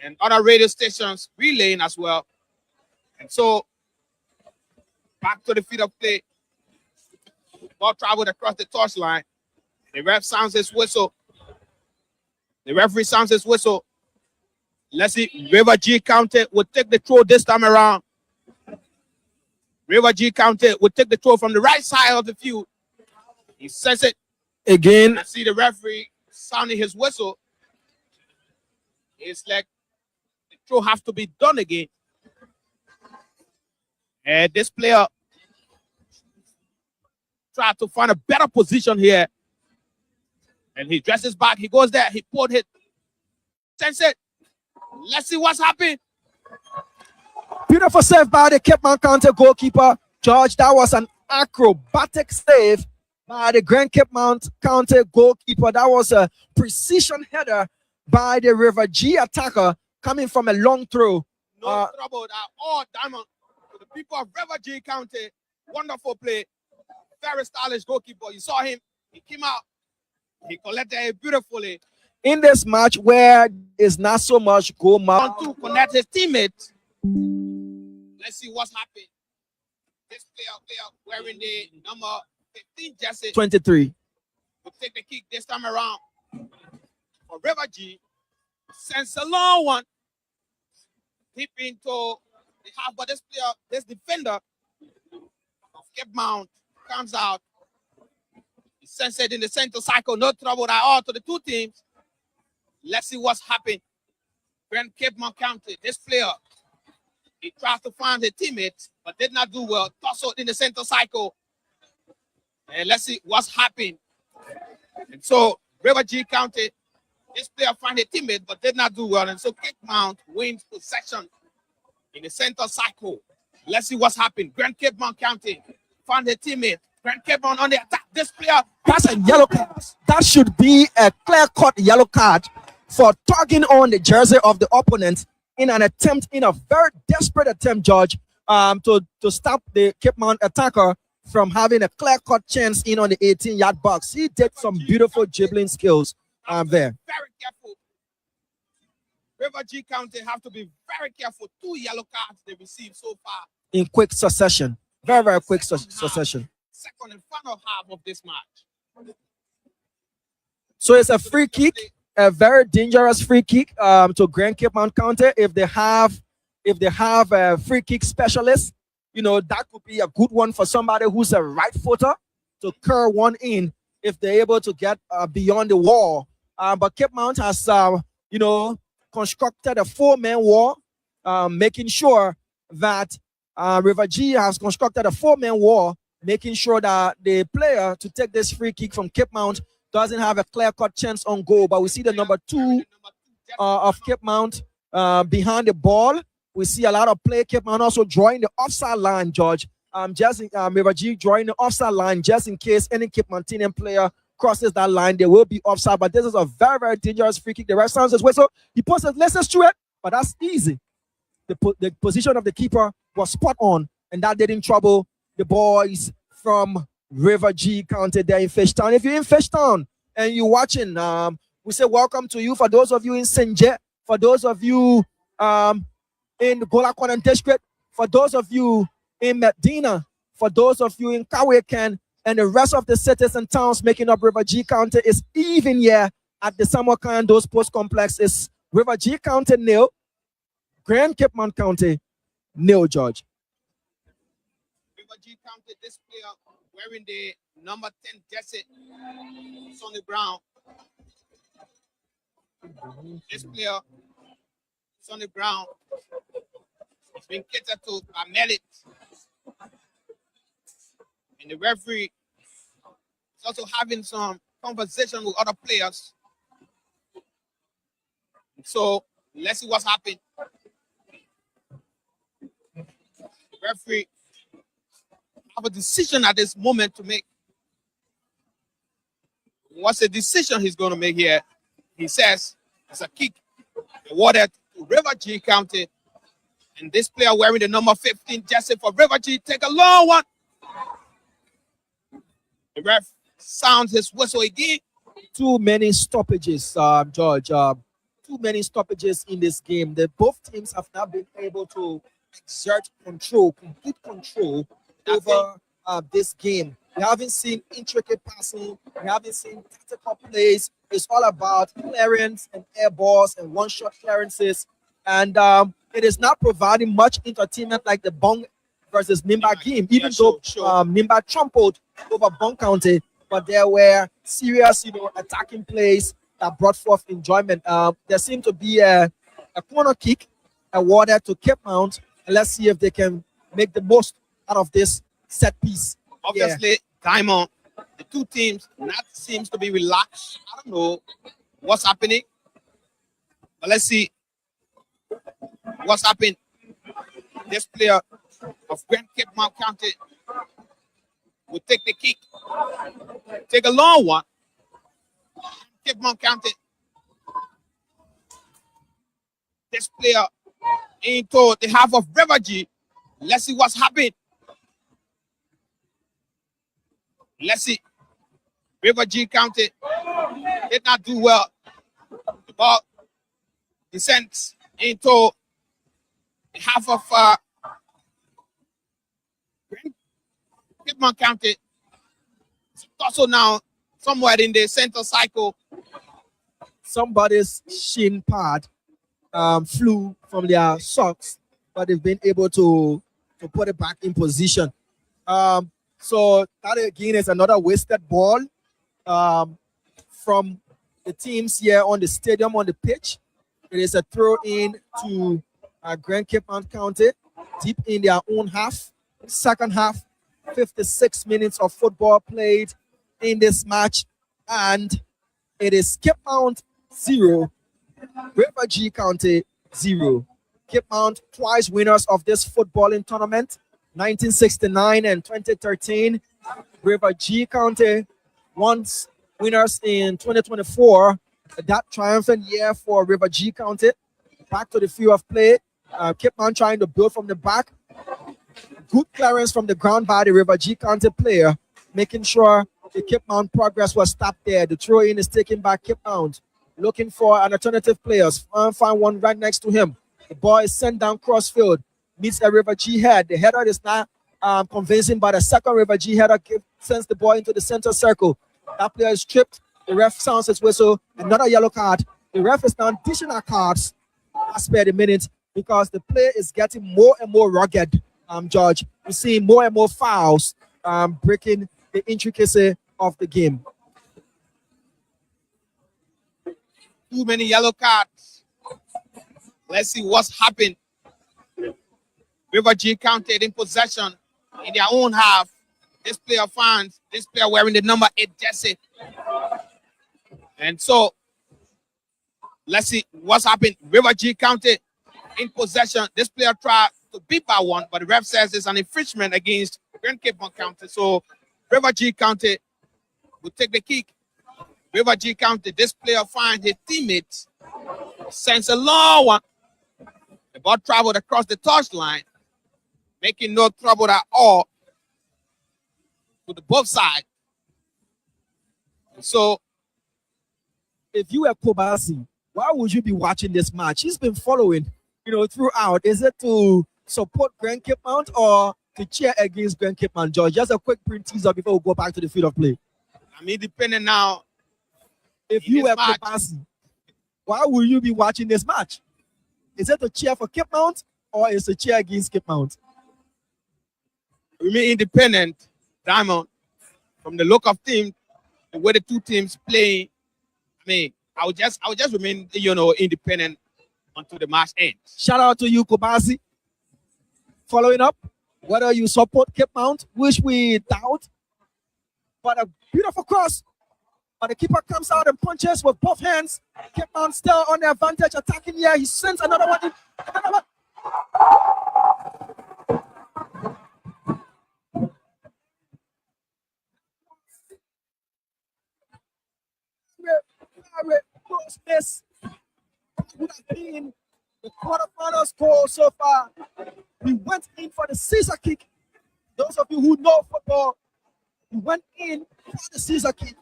Speaker 2: and other radio stations relaying as well. And so back to the field of play. Ball traveled across the touchline. The ref sounds his whistle. The referee sounds his whistle. Let's see. River G County will take the throw this time around. River G County will take the throw from the right side of the field. He says it again. Let's see the referee sounding his whistle. It's like the throw has to be done again. And this player tried to find a better position here. And he dresses back. He goes there. He pulled it. Sends it. Let's see what's happening.
Speaker 1: Beautiful save by the Cape Mount County goalkeeper, George. That was an acrobatic save by the Grand Cape Mount County goalkeeper. That was a precision header by the River G attacker coming from a long throw.
Speaker 2: No trouble at all, Diamond. For the people of River G County, wonderful play. Very stylish goalkeeper. You saw him. He came out. He collected it beautifully.
Speaker 1: In this match where is not so much goal
Speaker 2: mount to connect his teammates. Let's see what's happening. This player wearing the number 15 jersey
Speaker 1: 23
Speaker 2: will take the kick this time around for River G. Sends a long one deep into the half, but this defender of Cape Mount comes out. He sends it in the center cycle, no trouble at all to the two teams. Let's see what's happened. Grand Cape Mount County, this player, he tries to find his teammates, but did not do well. Tossed in the center cycle. And let's see what's happened. And so River G County, this player found a teammate, but did not do well. And so Cape Mount wins possession in the center cycle. Let's see what's happened. Grand Cape Mount County found a teammate. Grand Cape Mount on the attack. This player.
Speaker 1: That's a yellow card. That should be a clear-cut yellow card for tugging on the jersey of the opponent in a very desperate attempt, George, to stop the Cape Mount attacker from having a clear-cut chance in on the 18-yard box. He did some beautiful dribbling skills there.
Speaker 2: Very careful. River G County have to be very careful. 2 yellow cards they received so far.
Speaker 1: In quick succession. Very, very quick succession.
Speaker 2: Second and final half of this match.
Speaker 1: So it's a free kick, a very dangerous free kick to Grand Cape Mount County. If they have a free kick specialist, that could be a good one for somebody who's a right footer to curl one in if they're able to get beyond the wall. But Cape Mount has, constructed a 4-man wall, making sure that River G has constructed a 4-man wall, making sure that the player to take this free kick from Cape Mount doesn't have a clear-cut chance on goal. But we see the number 2 of Cape Mount behind the ball. We see a lot of play. Cape Mount also drawing the offside line, George. River G drawing the offside line just in case any Cape Mountainian player crosses that line, they will be offside. But this is a very, very dangerous free kick. The ref sounds his whistle. He puts his laces through it, but that's easy. The position of the keeper was spot on, and that didn't trouble the boys from River G County there in Fishtown. If you're in Fishtown and you're watching, we say welcome to you. For those of you in Senje, for those of you in the Golakwan district, for those of you in Medina, for those of you in Kawekan, and the rest of the cities and towns making up River G County, is even here at the Samuel Kandos Post Complex. Is River G County nil, Grand Cape Mount County nil, George.
Speaker 2: River G County, this player wearing the number 10 jersey, Sonny Brown. This player, Sonny Brown, has been catered to by Melit. And the referee is also having some conversation with other players. So let's see what's happened. The referee have a decision at this moment to make. What's the decision he's going to make here? He says it's a kick awarded to River G County. And this player wearing the number 15 jersey for River G, take a long one. The ref sounds his whistle again.
Speaker 1: Too many stoppages, George. Too many stoppages in this game. Both teams have not been able to exert complete control over this game. We haven't seen intricate passing. We haven't seen tactical plays. It's all about clearance and air balls and one-shot clearances. And it is not providing much entertainment like the Bong versus Nimba game, even though Nimba trampled over Bong County, but there were serious, attacking plays that brought forth enjoyment. There seemed to be a corner kick awarded to Cape Mount, and let's see if they can make the most out of this set piece.
Speaker 2: Obviously, Diamond, the two teams, that seems to be relaxed. I don't know what's happening, but let's see what's happened. This player of Grand Cape Mount County will take the kick. Take a long one. Cape Mount County. This player into the half of River G. Let's see what's happened. Let's see. River G County did not do well. The ball descends into the half of Cape Mount County. Also now somewhere in the center cycle.
Speaker 1: Somebody's shin pad flew from their socks but they've been able to put it back in position. So that again is another wasted ball from the teams here on the stadium on the pitch. It is a throw in to Grand Cape Mount County deep in their own half. Second half, 56 minutes of football played in this match, and it is Cape Mount 0, River G County 0. Cape Mount twice winners of this footballing tournament, 1969 and 2013. River G County once winners in 2024. That triumphant year for River G County. Back to the field of play. Cape Mount trying to build from the back. Good clearance from the ground by the River G County player, making sure the Cape Mount progress was stopped there. The throw in is taken by Cape Mount, looking for an alternative players. Find one right next to him. The ball is sent down crossfield, meets a River G head. The header is not convincing, but a second River G header sends the ball into the center circle. That player is tripped. The ref sounds his whistle. Another yellow card. The ref is now dishing out cards as per the minute because the play is getting more and more rugged. George, we see more and more fouls breaking the intricacy of the game.
Speaker 2: Too many yellow cards. Let's see what's happened. River G County in possession in their own half. This player finds this player wearing the number 8 jersey. And so, let's see what's happened. River G County in possession. This player tried to beat by one, but the ref says it's an infringement against Grand Cape Mount County. So, River G County will take the kick. River G County, this player finds his teammates, sends a long one. The ball traveled across the touchline, making no trouble at all to the both sides. So,
Speaker 1: if you were Kobasi, why would you be watching this match? He's been following, throughout. Is it to support Grand Cape Mount or to cheer against Grand Cape Mount, George? Just a quick print teaser before we go back to the field of play.
Speaker 2: I'm independent now.
Speaker 1: If you were Kobasi, why would you be watching this match? Is it to cheer for Cape Mount or is it to cheer against Cape Mount?
Speaker 2: We mean independent, Diamond, from the look of team, the way the two teams play. I would just remain, independent until the match ends.
Speaker 1: Shout out to you, Kobasi. Following up, whether you support Cape Mount, which we doubt, but a beautiful cross. But the keeper comes out and punches with both hands. Cape Mount still on the advantage, attacking here. He sends another one in. This would have been the quarterfinals goal so far. We went in for the scissor kick. Those of you who know football, we went in for the scissor kick.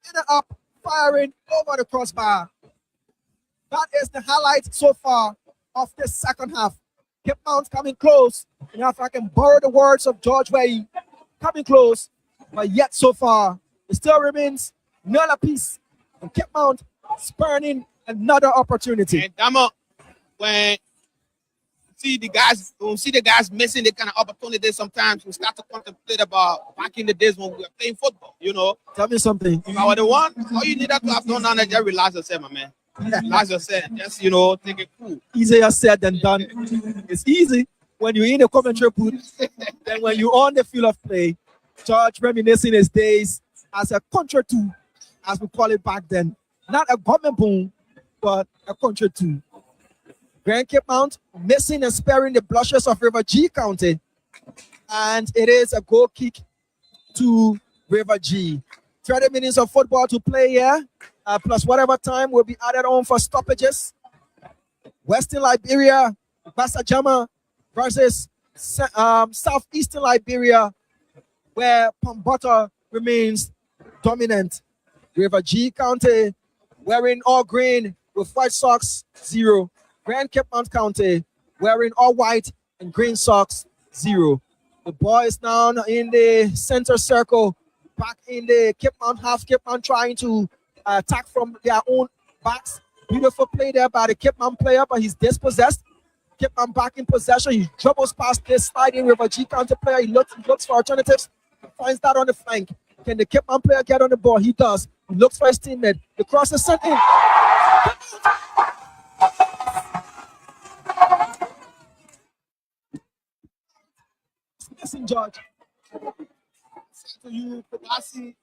Speaker 1: Ended up firing over the crossbar. That is the highlight so far of this second half. Cape Mount coming close. And if I can borrow the words of George Way, coming close, but yet so far, it still remains nil apiece. And Cape Mount spurning another opportunity.
Speaker 2: And Damo, when see the guys missing the kind of opportunity, sometimes we start to contemplate about back in the days when we were playing football,
Speaker 1: Tell me something.
Speaker 2: If I were the one, all you needed to have done now is just relax yourself, my man. Relax yourself. Just, take it cool.
Speaker 1: Easier said than done. It's easy when you're in the commentary booth, then when you're on the field of play. George reminiscing his days as a contra two, as we call it back then. Not a government boom, but a contra two. Grand Cape Mount missing and sparing the blushes of River G County. And it is a goal kick to River G. 30 minutes of football to play here, plus whatever time will be added on for stoppages. Western Liberia, Basajama versus Southeastern Liberia, where Pambota remains dominant. River G County wearing all green with white socks, 0. Grand Cape Mount County wearing all white and green socks, 0. The ball is now in the center circle, back in the Cape Mount half. Cape Mount trying to attack from their own backs. Beautiful play there by the Cape Mount player, but he's dispossessed. Keep on back in possession. He dribbles past this sliding River G counter player. He looks for alternatives. Finds that on the flank. Can the Cape Town player get on the ball? He does. He looks for his teammate. The cross is sent in. Listen, George.
Speaker 2: To you, Kubasi,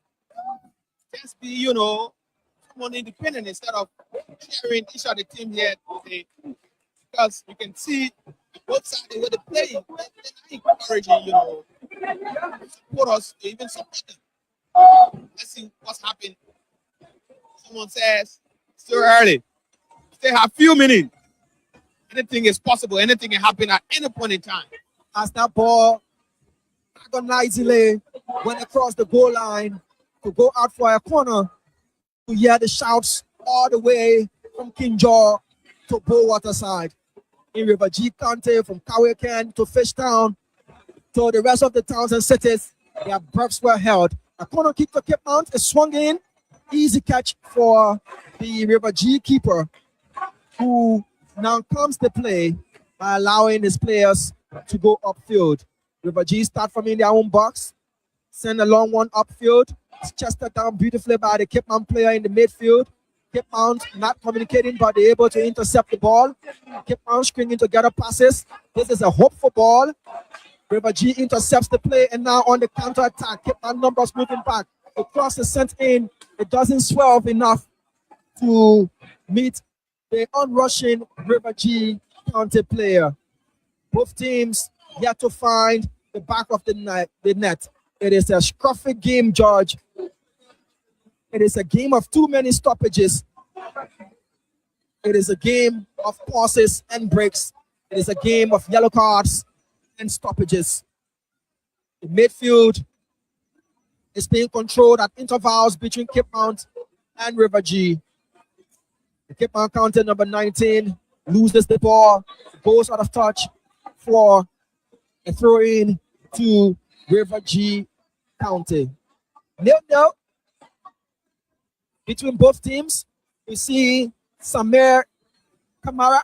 Speaker 2: just be, someone independent instead of cheering each of the team here today. Because you can see both sides where they play. They're not encouraging, support us, even support them. Let's see what's happened. Someone says, still early. Still have a few minutes. Anything is possible. Anything can happen at any point in time.
Speaker 1: As that ball agonizingly went across the goal line to go out for a corner, you hear the shouts all the way from Kinjaw to Bowater side. In River G County, from Kawakan to Fishtown to the rest of the towns and cities, their breaths were held. A corner kick to Cape Mount is swung in. Easy catch for the River G keeper, who now comes to play by allowing his players to go upfield. River G start from in their own box, send a long one upfield. It's chested down beautifully by the Cape Mount player in the midfield. Cape Mount not communicating, but they're able to intercept the ball. Cape Mount stringing together passes. This is a hopeful ball. River G intercepts the play, and now on the counter attack, Cape Mount numbers moving back. The cross is sent in. It doesn't swerve enough to meet the onrushing River G County player. Both teams yet to find the back of the net. It is a scruffy game, George. It is a game of too many stoppages. It is a game of pauses and breaks. It is a game of yellow cards and stoppages. The midfield is being controlled at intervals between Cape Mount and River G. The Cape Mount counter number 19 loses the ball, goes out of touch for a throw in to River G County. 0-0 between both teams. We see Samir Kamara,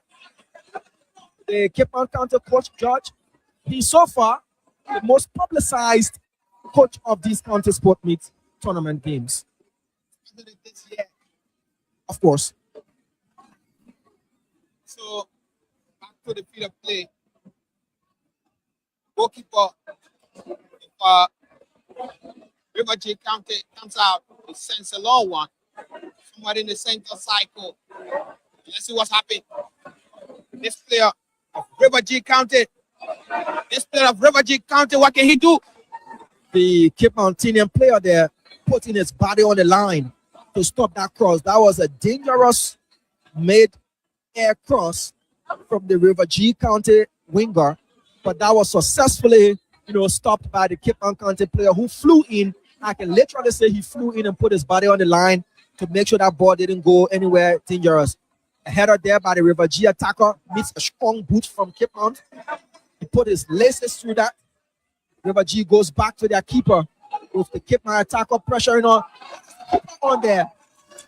Speaker 1: the Cape Mount County coach, George. He's so far the most publicized coach of these county sport meet tournament games.
Speaker 2: This year.
Speaker 1: Of course.
Speaker 2: So, back to the field of play. Goalkeeper, if River G County comes out, he sends a long one. Somewhere in the center cycle. Let's see what's happening. This player of River G County, what can he do?
Speaker 1: The Cape Mountainean player there putting his body on the line to stop that cross. That was a dangerous mid-air cross from the River G County winger, but that was successfully, stopped by the Cape Mount County player who flew in. I can literally say he flew in and put his body on the line to make sure that ball didn't go anywhere dangerous. A header there by the River G attacker meets a strong boot from Cape Mount. He put his laces through that. River G goes back to their keeper with the Cape Mount attacker pressuring on there.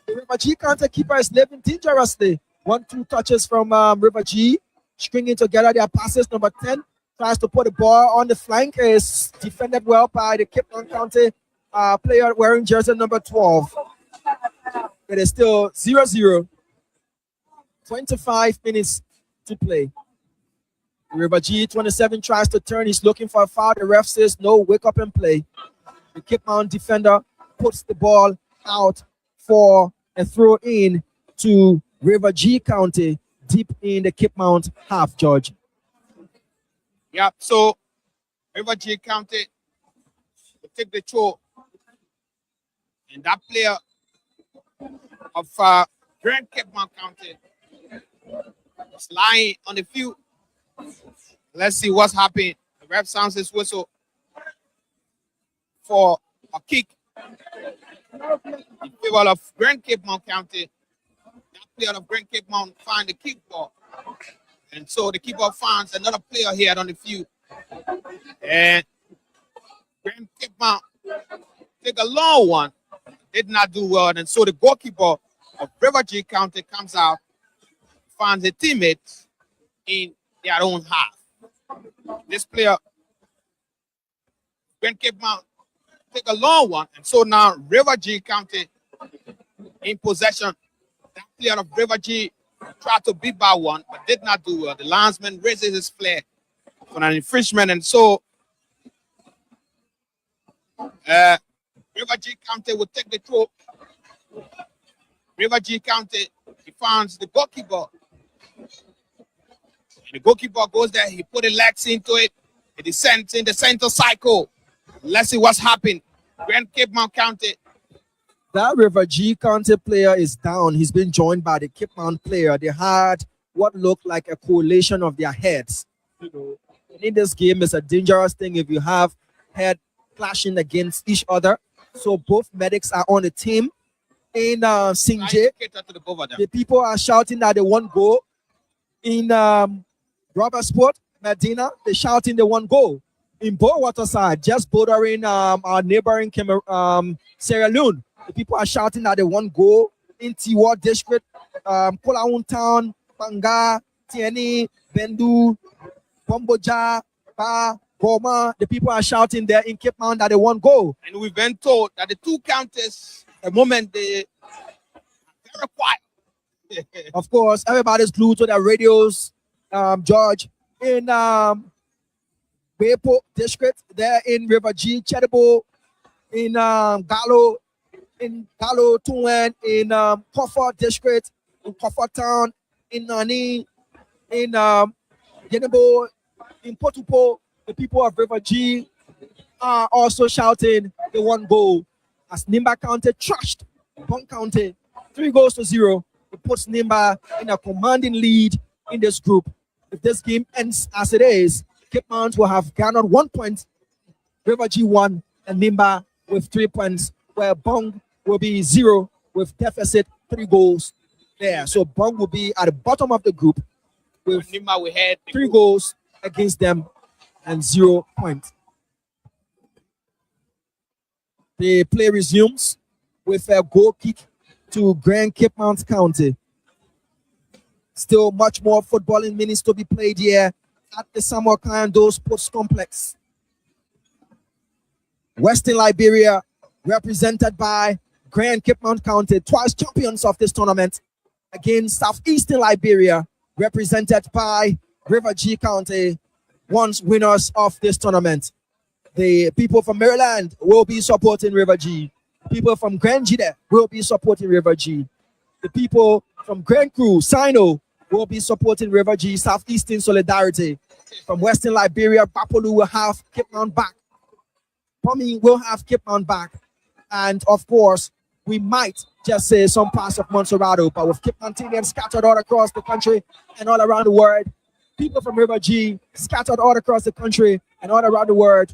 Speaker 1: The River G County keeper is living dangerously. 1-2 touches from River G, stringing together their passes. Number 10 tries to put the ball on the flank. Is defended well by the Cape Mount County player wearing jersey number 12. It is still 0-0. 25 minutes to play. River G 27 tries to turn. He's looking for a foul. The ref says no, wake up and play. The Cape Mount defender puts the ball out for a throw in to River G County deep in the Cape Mount half, George.
Speaker 2: Yeah, so River G County will take the throw. And that player of Grand Cape Mount County is lying on the field. Let's see what's happening. The ref sounds his whistle for a kick in favor of Grand Cape Mount County. That player of Grand Cape Mount find the kick ball. And so the keeper finds another player here on the field. And Grand Cape Mount take a long one. Did not do well. And so the goalkeeper of River G County comes out, finds a teammate in their own half. This player, when Cape Mount take a long one, and so now River G County in possession. That player of River G tried to beat by one, but did not do well. The linesman raises his flag for an infringement, and so River G County will take the throw. River G County, he finds the goalkeeper. And the goalkeeper goes there, he put his legs into it, he descends in the center cycle. Let's see what's happened. Grand Cape Mount County.
Speaker 1: That River G County player is down. He's been joined by the Cape Mount player. They had what looked like a correlation of their heads. You know, in this game, it's a dangerous thing if you have head clashing against each other. So both medics are on the team. In Singje, the people are shouting that they want goal. In Rubber Sport, Medina, they're shouting they want goal. In Waterside, just bordering our neighboring Sierra Leone, the people are shouting that they want goal. In Tiwa District, Kolaun Town, Panga, Tieni, Bendu, Pomboja, Ba, Goma, the people are shouting there in Cape Mount that they want goal.
Speaker 2: And we've been told that the two counties, the moment they are very quiet.
Speaker 1: Of course, everybody's glued to their radios. George, in Bepo District, there in River G, Chedibo, in Gallo, Tuen, in Kofor District, in Kofor Town, in Nani, in Yenebo, in Potupo, the people of River G are also shouting they want goal. As Nimba County trashed Bong County 3-0. It puts Nimba in a commanding lead in this group. If this game ends as it is, Cape Mount will have garnered 1 point, River G 1, and Nimba with 3 points, where Bong will be 0 with deficit 3 goals there. So Bong will be at the bottom of the group with
Speaker 2: Nimba will head
Speaker 1: 3 goals against them and 0 points. The play resumes with a goal kick to Grand Cape Mount County. Still much more footballing minutes to be played here at the Samuel Kando Sports Complex. Western Liberia, represented by Grand Cape Mount County, twice champions of this tournament, against Southeastern Liberia, represented by River G County, once winners of this tournament. The people from Maryland will be supporting River G. People from Grand Jide will be supporting River G. The people from Grand Crew, Sino, will be supporting River G. Southeastern Solidarity. From Western Liberia, Bapolu will have Cape Mount back. Pommy will have Cape Mount back. And of course, we might just say some parts of Montserrado, but with Cape Mountaineans scattered all across the country and all around the world, people from River G scattered all across the country and all around the world,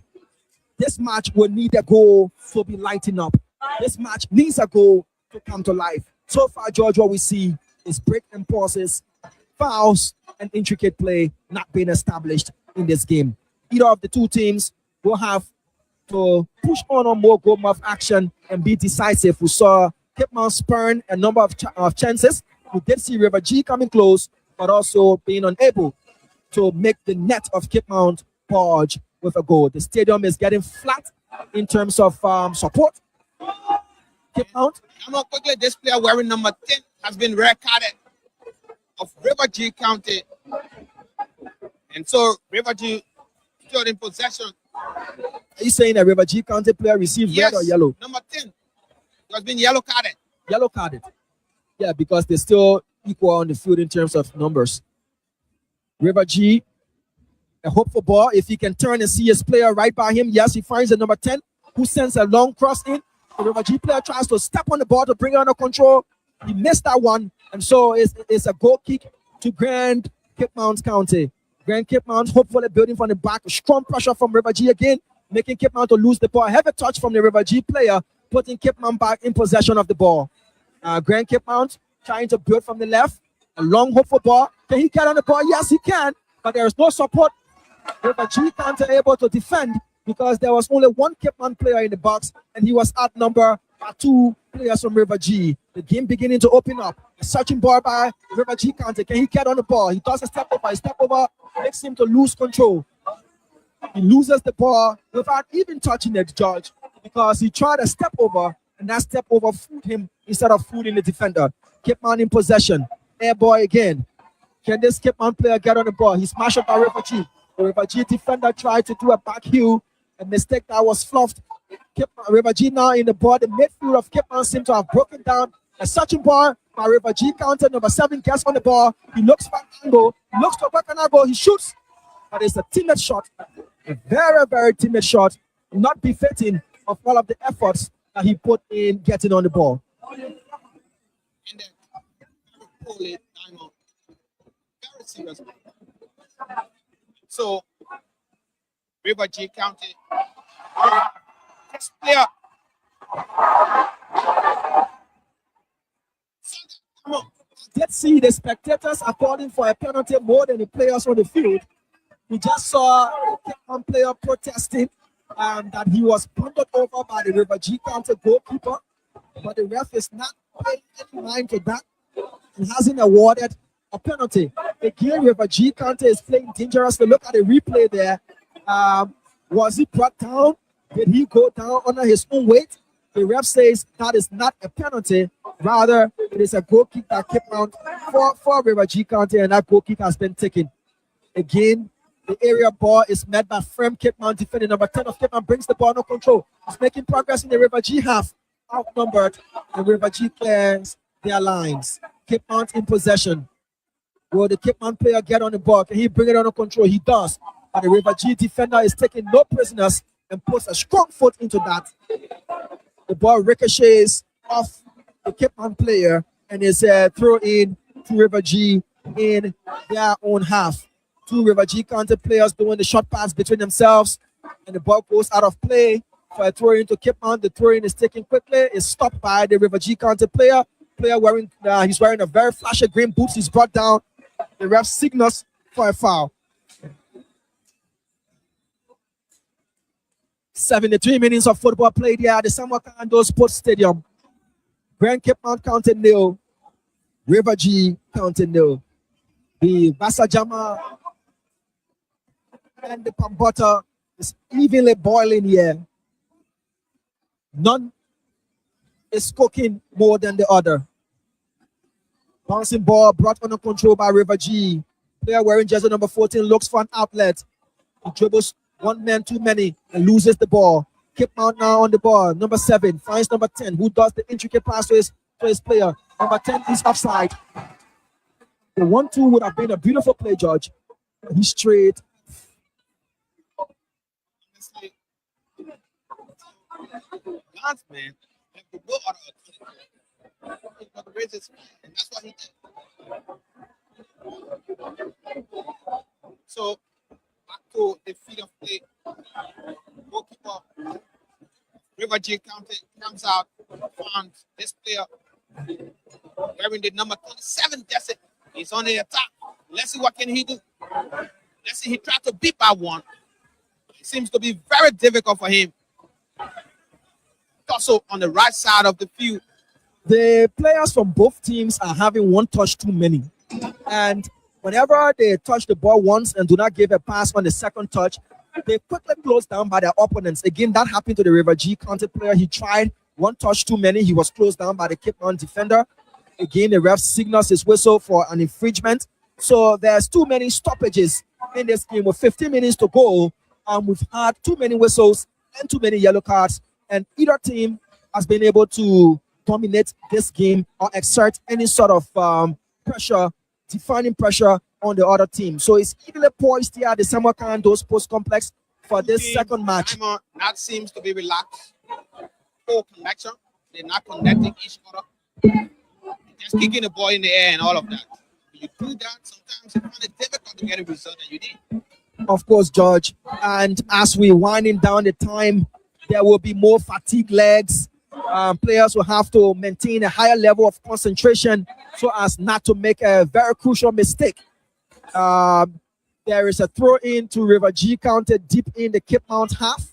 Speaker 1: this match will need a goal to be lighting up. This match needs a goal to come to life. So far, George, what we see is break and pauses, fouls, and intricate play not being established in this game. Either of the two teams will have to push on more goal mouth action and be decisive. We saw Cape Mount spurn a number of chances. We did see River G coming close, but also being unable to make the net of Cape Mount budge with a goal. The stadium is getting flat in terms of support. Cape Mount.
Speaker 2: I'm not quickly. This player wearing number 10 has been red carded of River G County. And so River G still in possession.
Speaker 1: Are you saying a River G County player received red or yellow?
Speaker 2: Number 10. He has been yellow carded.
Speaker 1: Yellow carded. Yeah, because they're still equal on the field in terms of numbers. River G, a hopeful ball. If he can turn and see his player right by him, yes, he finds the number 10 who sends a long cross in. The River G player tries to step on the ball to bring it under control. He missed that one, and so it's a goal kick to Grand Cape Mount County. Grand Cape Mount hopefully building from the back. Strong pressure from River G again, making Cape Mount to lose the ball. Heavy touch from the River G player, putting Cape Mount back in possession of the ball. Grand Cape Mount trying to build from the left. A long hopeful ball. Can he get on the ball? Yes, he can, but there is no support. River G can't able to defend because there was only one Cape Mount player in the box, and he was outnumbered by two players from River G. The game beginning to open up. A searching ball by River G County. Can he get on the ball? He does a step over. A step over makes him to lose control. He loses the ball without even touching it, George, because he tried a step over, and that step over fooled him instead of fooling the defender. Kipman in possession. Air boy again. Can this Kipman player get on the ball? He's smashed up by River G. The River G defender tried to do a back heel, a mistake that was fluffed. River G now in the ball. The midfield of Kipman seems to have broken down. A searching ball by River G counter. Number 7 gets on the ball. He looks back angle. He looks to back angle. He shoots. But it's a timid shot. A very, very timid shot. Not befitting of all of the efforts that he put in getting on the ball.
Speaker 2: And then pull it down. Very serious. So River G County. This player.
Speaker 1: Let's see the spectators are calling for a penalty more than the players on the field. We just saw one player protesting that he was bundled over by the River G County goalkeeper, but the ref is not paying any mind to that and hasn't awarded a penalty. Again, River G County is playing dangerously. Look at the replay there. Was he brought down? Did he go down under his own weight? The ref says that is not a penalty. Rather, it is a goal kick that came out for River G County, and that goal kick has been taken. Again, the area ball is met by Frem Kipman, defending number 10 of Kipman, brings the ball, no control. He's making progress in the River G half. Outnumbered, and River G clears their lines. Kipman in possession. Will the Kipman player get on the ball? Can he bring it under control? He does. But the River G defender is taking no prisoners and puts a strong foot into that. The ball ricochets off the Kipman player and is thrown in to River G in their own half. Two River G County players doing the short pass between themselves, and the ball goes out of play for a throw into Kipman. The throw in is taken quickly. It's stopped by the River G County player. He's wearing a very flashy green boots. He's brought down. The ref signals for a foul. 73 minutes of football played here at the Samuel Kando Sports Stadium. Grand Kipman County nil, River G County nil. The Basajama and the Pambota is evenly boiling here. None is cooking more than the other. Bouncing ball brought under control by River G. Player wearing jersey number 14 looks for an outlet. He dribbles one man too many and loses the ball. Kipman now on the ball. Number 7 finds number 10, who does the intricate pass to his player. Number 10 is offside. The 1-2 would have been a beautiful play, George. He's straight.
Speaker 2: Lance, man, have to go out of the races, and that's what he did. So back to the field of play. Goalkeeper River G County comes out, finds this player wearing the number 27. That's it. He's on the attack. Let's see what can he do. Let's see. He tried to beat by one. It seems to be very difficult for him. Also on the right side of the field.
Speaker 1: The players from both teams are having one touch too many. And whenever they touch the ball once and do not give a pass on the second touch, they quickly close down by their opponents. Again, that happened to the River G County player. He tried one touch too many. He was closed down by the Kipman defender. Again, the ref signals his whistle for an infringement. So there's too many stoppages in this game with 15 minutes to go. We've had too many whistles and too many yellow cards. And either team has been able to dominate this game or exert any sort of pressure, defining pressure on the other team. So it's evenly poised here at the Samuel Kando Sports Complex for this second match.
Speaker 2: That seems to be relaxed. Full connection. They're not connecting each other. Just kicking the ball in the air and all of that. When you do that, sometimes you find it difficult to get a result that you need.
Speaker 1: Of course, George. And as we're winding down the time, there will be more fatigue legs. Players will have to maintain a higher level of concentration so as not to make a very crucial mistake. There is a throw in to River G County deep in the Cape Mount half.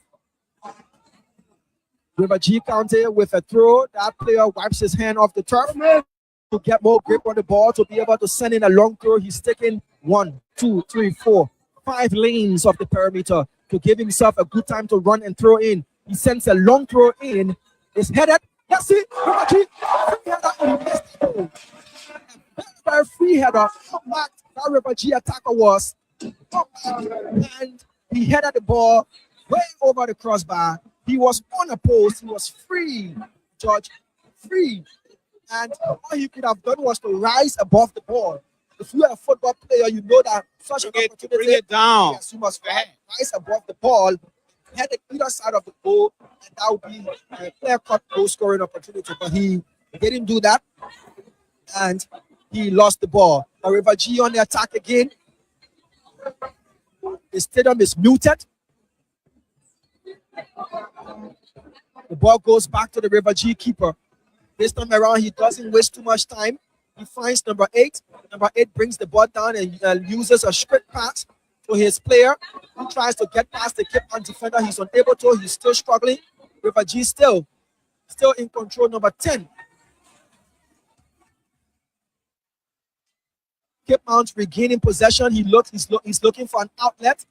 Speaker 1: River G County with a throw. That player wipes his hand off the turf to get more grip on the ball, to be able to send in a long throw. He's taking 1, 2, 3, 4, 5 lanes of the perimeter to give himself a good time to run and throw in. He sends a long throw in. It's headed. That's it. River G, free header, and he missed the goal. Very free header. That River G attacker was. And he headed the ball way over the crossbar. He was unopposed. He was free, George, free. And all he could have done was to rise above the ball. If you're a football player, you know that such an opportunity.
Speaker 2: Bring it down.
Speaker 1: Yes, you must rise above the ball, head the either side of the goal, and that would be a clear-cut goal-scoring opportunity. But he didn't do that, and he lost the ball. River G on the attack again. The stadium is muted. The ball goes back to the River G keeper. This time around, he doesn't waste too much time. He finds number 8. Number 8 brings the ball down and uses a straight pass to his player, who tries to get past the Cape Town defender. He's unable to. He's still struggling. River G still in control. Number 10. Cape Mount regaining possession. He's looking for an outlet.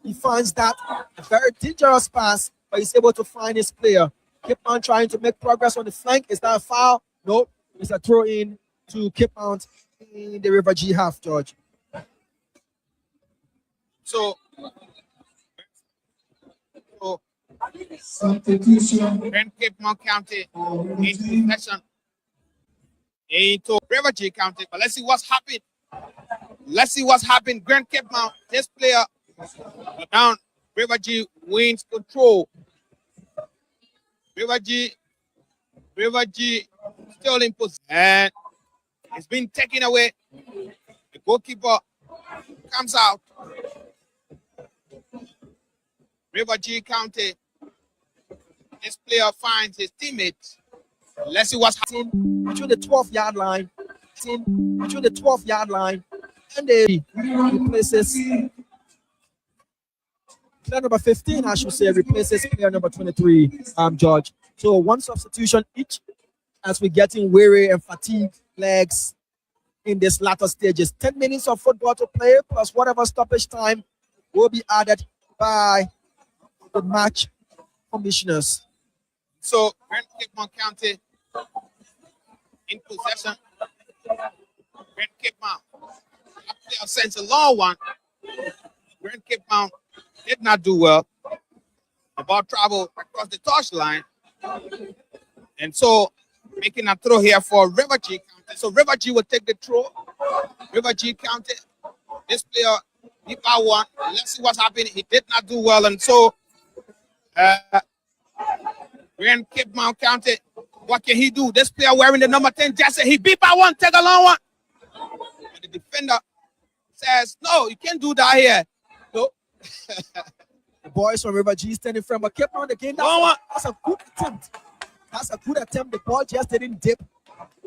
Speaker 1: He finds that a very dangerous pass, but he's able to find his player. Cape Mount trying to make progress on the flank. Is that a foul? No. It's a throw in to Cape Mount in the River G half, George.
Speaker 2: So when Cape Mount County in possession into River G County, but let's see what's happened. Grand Cape Mount, this player down. River G wins control. River G still in possession, and it's been taken away. The goalkeeper comes out. River G County, this player finds his teammates. Let's see what's happening
Speaker 1: between the 12-yard line. And they replaces player number 15, I should say, replaces player number 23, George. So one substitution each as we're getting weary and fatigued legs in this latter stages. 10 minutes of football to play plus whatever stoppage time will be added by the match commissioners.
Speaker 2: So Grand Cape Mount County in possession. Grand Cape Mount. That player sends a long one. Grand Cape Mount did not do well. The ball traveled across the touchline. And so making a throw here for River G County. So River G will take the throw. River G County. This player, he found one. Let's see what's happening. He did not do well. And so Grand Cape Mount County, what can he do? This player wearing the number 10 jersey, he beat by one, take a long one. And the defender says, no, you can't do that here. No.
Speaker 1: The boys from River G standing firm, but kept on the game. That's a good attempt. The ball just didn't dip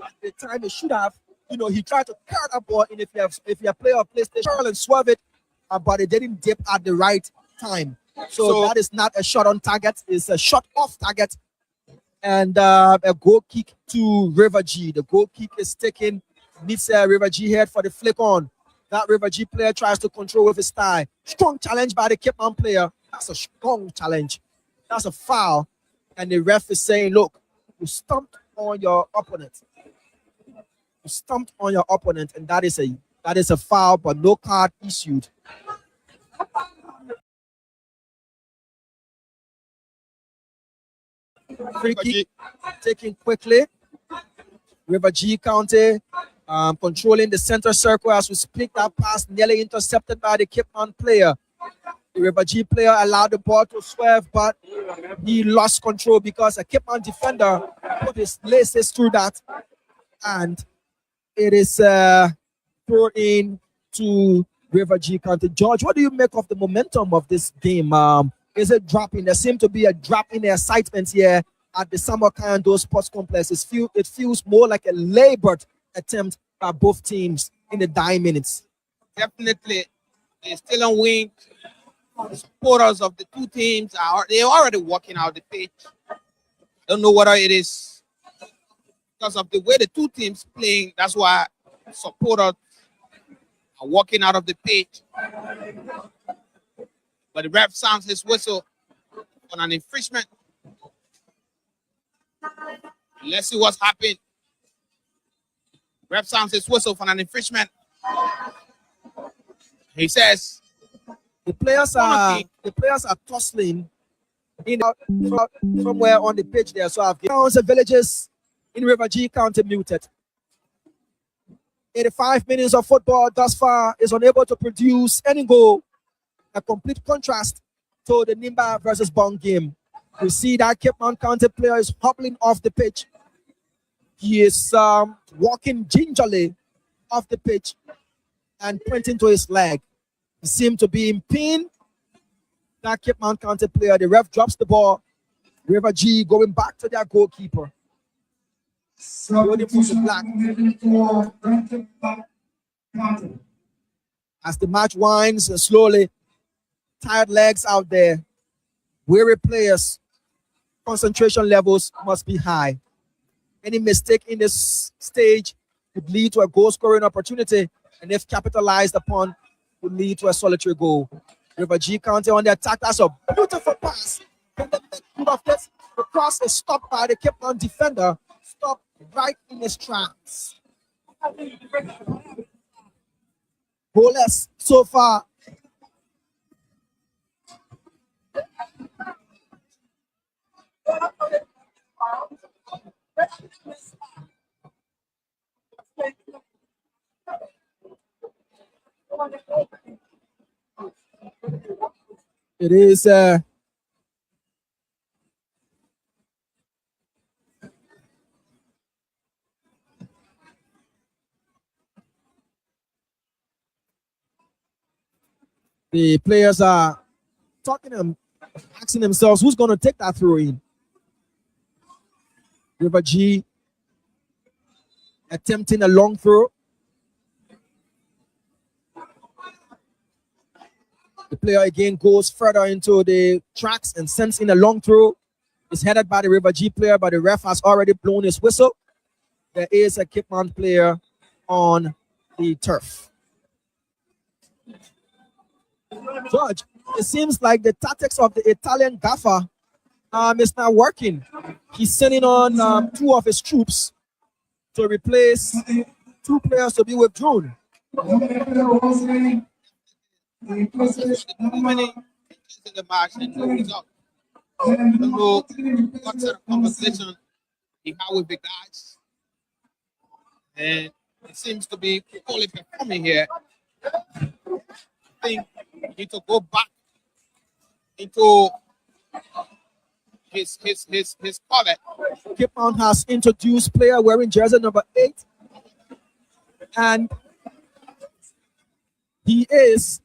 Speaker 1: at the time it should have. He tried to carry that ball, and if you're a player of PlayStation, and swerve it, but it didn't dip at the right time. So that is not a shot on target. It's a shot off target. And a goal kick to River G. The goal kick is taken, meets River G head for the flick on. That River G player tries to control with his thigh. Strong challenge by the Cape Town player. That's a strong challenge. That's a foul. And the ref is saying, look, you stomped on your opponent. And that is a foul, but no card issued. Free kick taken quickly. River G County controlling the center circle as we speak. That pass nearly intercepted by the Cape Town player. The River G player allowed the ball to swerve, but he lost control because a Cape Town defender put his laces through that, and it is thrown in to River G County. George, what do you make of the momentum of this game? Is it dropping? There seems to be a drop in the excitement here at the Samuel Kayando Sports Complex. It feels more like a labored attempt by both teams in the dying minutes.
Speaker 2: Definitely, they're still on wing. The supporters of the two teams they're already walking out the pitch. I don't know whether it is because of the way the two teams playing. That's why supporters are walking out of the pitch. But the ref sounds his whistle on an infringement. Let's see what's happened. Ref sounds his whistle for an infringement. He says
Speaker 1: the players are tussling in somewhere on the pitch there. So I've the villages in River G County muted. 85 minutes of football thus far is unable to produce any goal. A complete contrast to the Nimba versus Bong game. We see that Cape Mount County player is hobbling off the pitch. He is walking gingerly off the pitch and pointing to his leg. He seemed to be in pain. That Cape Mount County player, the ref drops the ball. River G going back to their goalkeeper. As the match winds slowly, tired legs out there, weary players, concentration levels must be high. Any mistake in this stage would lead to a goal scoring opportunity, and if capitalized upon, would lead to a solitary goal. River G County on the attack. That's a beautiful pass. In the middle of this, the cross is stopped by the Cape Town defender. Stopped right in his tracks. Goalless so far. It is the players are asking themselves who's going to take that throw in. River G attempting a long throw. The player again goes further into the tracks and sends in a long throw. It's headed by the River G player, but the ref has already blown his whistle. There is a Cape Mount player on the turf. George, it seems like the tactics of the Italian gaffer is not working. He's sending on two of his troops to replace two players to be withdrawn.
Speaker 2: many inches in the match and no result. I don't know what sort of conversation he had with the guys. And it seems to be poorly performing here. I think we need to go back into his cover.
Speaker 1: Cape Town has introduced player wearing jersey number 8. And he is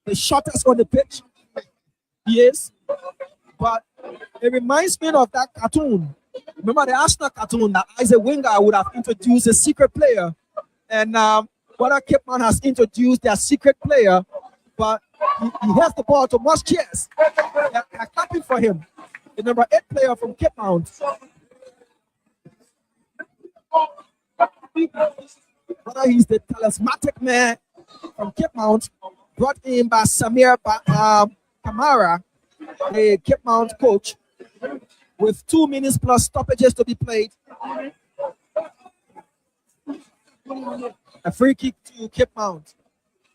Speaker 1: the shortest on the pitch. He is. But it reminds me of that cartoon. Remember the Arsenal cartoon that Isaac Wenger would have introduced a secret player. And Brother Cape Town has introduced their secret player, but he has the ball to much cheers. They're clapping for him. The number 8 player from Cape Town. Brother, he's the talismanic man from Cape Mount, brought in by Samir Kamara, the Cape Mount coach, with 2 minutes plus stoppages to be played. A free kick to Cape Mount.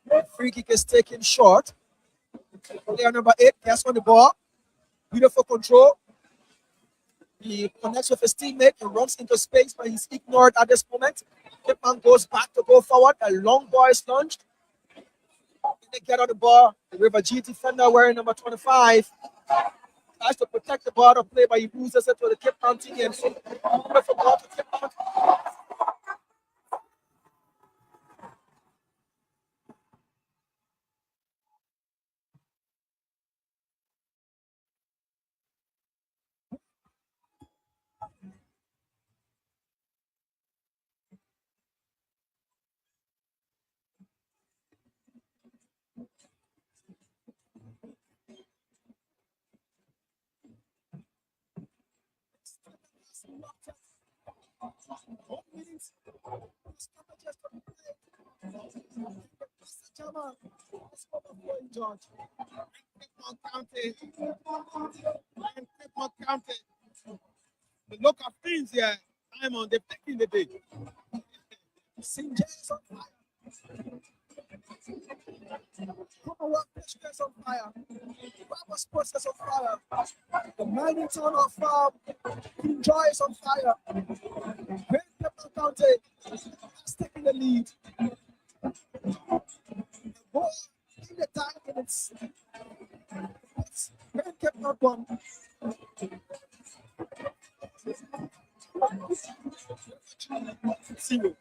Speaker 1: The free kick is taken short. Player number 8 gets on the ball. Beautiful control. He connects with his teammate and runs into space, but he's ignored at this moment. Cape Mount goes back to go forward. A long ball is launched. They get on the ball. The River G defender wearing number 25 tries to protect the ball of play, but he loses it to the Cape Town team. And so, beautiful ball to Cape Town. 1 minute. Stoppages to be played. German. Let's go before you, George.
Speaker 2: Clipmont County. Clipmont County. The look of things here, Simon, they've taken the day.
Speaker 1: St. James is on fire. Commonwealth Pittsburgh is on fire. Bravo Sports is on fire. The mining town of King Joy is on fire. Great Clipmont County has taken the lead. The ball in the 9 minutes. Great Clipmont won. Zero.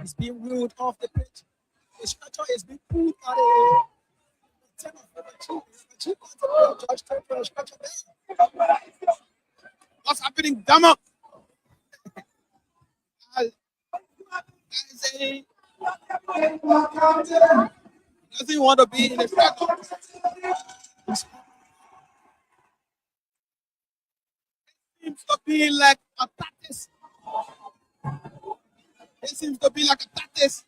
Speaker 1: He's being ruled off the pitch. The stretcher is being pulled out of the 10 of George turned for a stretcher down.
Speaker 2: What's happening? Damn up. Doesn't want to be in the stretcher. Seems to be like a practice. It seems to be like a practice.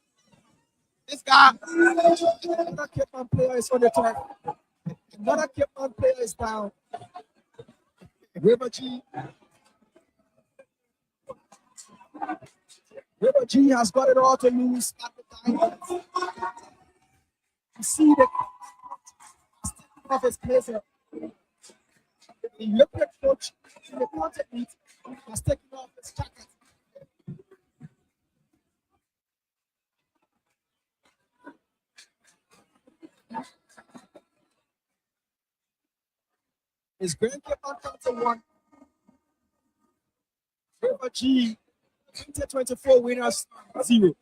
Speaker 2: This guy.
Speaker 1: Another Cape player is on the turf. Another Cape player is down. River G. River G has got it all to lose at the time. You see the of his place here. The European coach in the contact meet has taken off his jacket. His Grand Cape County 1. River G 2024 winners 0.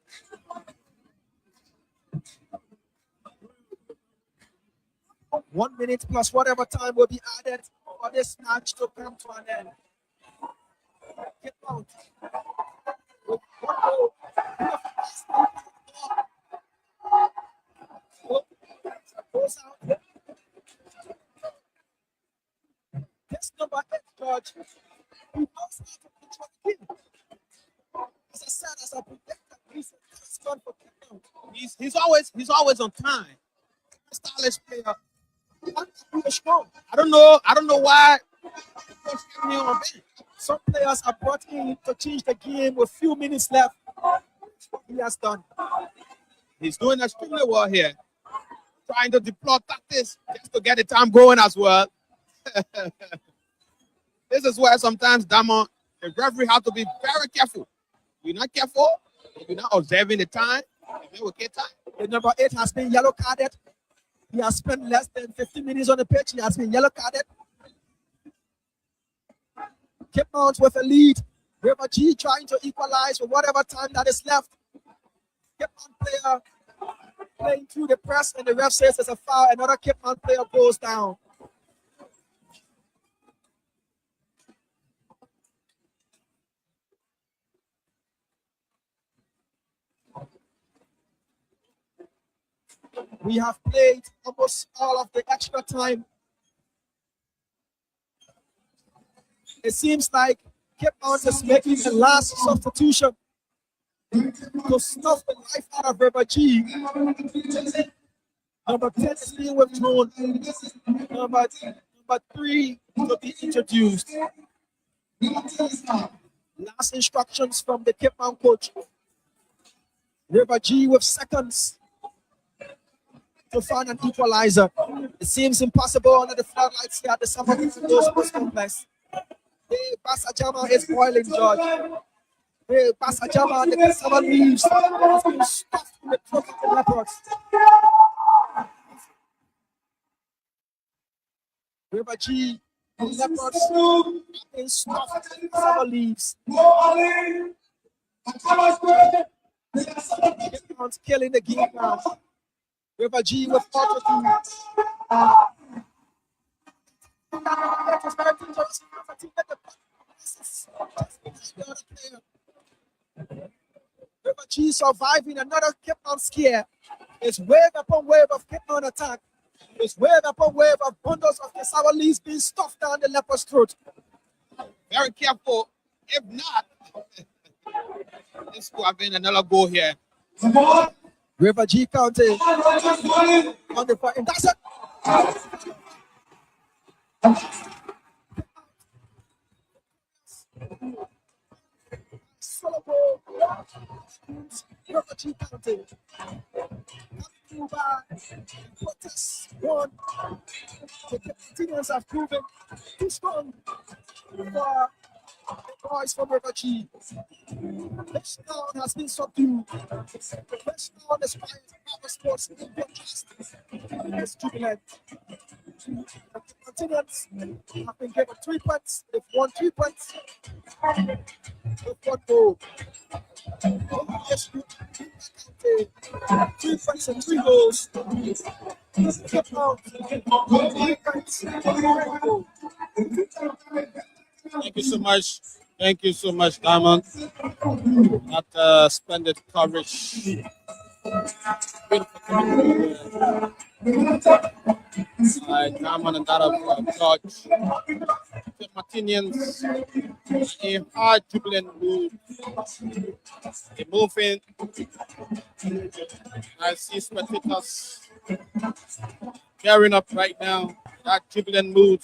Speaker 1: One minute plus whatever time will be added for this match to come to an end. Get out. With 1 goal. Goes out. This number 8, George, he knows how to control the game. As I said, as I predicted, he's gone for kick.
Speaker 2: He's always on time. Stylish player. I don't know why
Speaker 1: some players are brought in to change the game with few minutes left. He has done.
Speaker 2: He's doing extremely well here. Trying to deploy tactics just to get the time going as well. This is where sometimes Damon, the referee, has to be very careful. You're not careful, you're not observing the time.
Speaker 1: The number 8 has been yellow carded. He has spent less than 15 minutes on the pitch. He has been yellow carded. Cape Mount with a lead. River G trying to equalize with whatever time that is left. Cape Mount player playing through the press, and the ref says there's a foul. Another Cape Mount player goes down. We have played almost all of the extra time. It seems like Cape Mount is making the last substitution. to snuff the life out of River G. Number 10 is being withdrawn. Number 3 to be introduced. Last instructions from the Cape Town coach. River G with seconds to find an equalizer. It seems impossible under the floodlights here at the Summer Sports Complex. The Basajama is boiling, George. The Basajama and the cassava leaves has been stuffed in the throat of the leopards. River G, the leopards have been stuffed in cassava leaves. It's killing the game now. River G with altitude. That was very dangerous. River G surviving another Cape Town scare. It's wave upon wave of Cape Town attack. It's wave upon wave of bundles of cassava leaves being stuffed down the leopard's throat.
Speaker 2: Very careful. If not, this could have been another goal here.
Speaker 1: River G County on the point. That's it. River G County. Protest one. The Canadians have proven too strong for the boys from River G. This town has been subdued. This town aspires power sports in broadcast. It's jubilant. The Canadians have been given 3 points. They've won 3 points. They've won goal. Yes, 3 points and 3 goals.
Speaker 2: Thank you so much. Thank you so much, Diamond. That splendid coverage. Beautiful. Diamond and that of George. The Martinians in hard jubilant mood. They move in. I see spectators gearing up right now. That jubilant mood.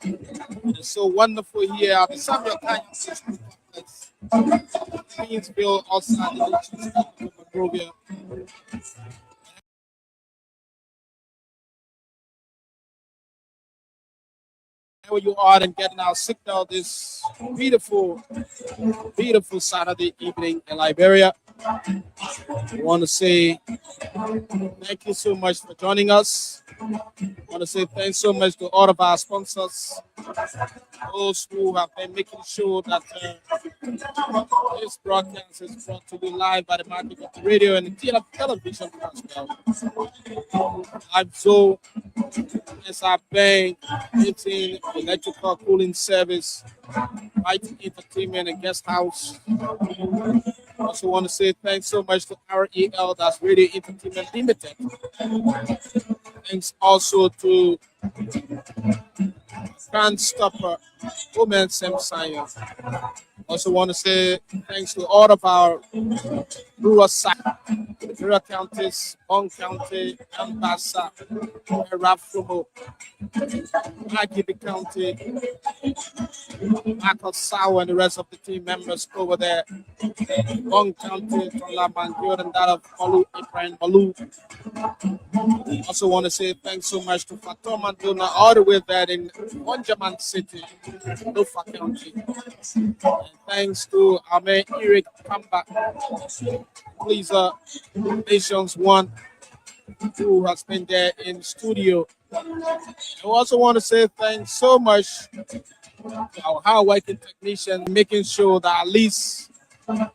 Speaker 2: It's so wonderful here at the Samuel Kanya Complex. Queensville outside the Nations of Monrovia. Where you are and getting our signal this beautiful, beautiful Saturday evening in Liberia. I want to say thank you so much for joining us. I want to say thanks so much to all of our sponsors, those who have been making sure that this broadcast is brought to you live by the magic of the radio and the television as well. Live Zoo, SR Bank, 18 electrical cooling service, Light Entertainment and Guest House. I also want to say thanks so much to REL, that's Radio Entertainment Limited. Thanks also to Grand Stopper, Women Sem Science. Also want to say thanks to all of our rural sites, rural counties, Bong County, Ambassa, Rafumo, Magibi County, Michael Sow and the rest of the team members over there. Bong County, Tonla Banjur and that of Malu, Ibrahim Malu. Also want to say thanks so much to Fatoma Duna all the way there in Wanjaman City, Lufa County. And thanks to our man Eric Kamba, Pleaser Nations One, who has been there in studio. I also want to say thanks so much to our hard-working technician, making sure that at least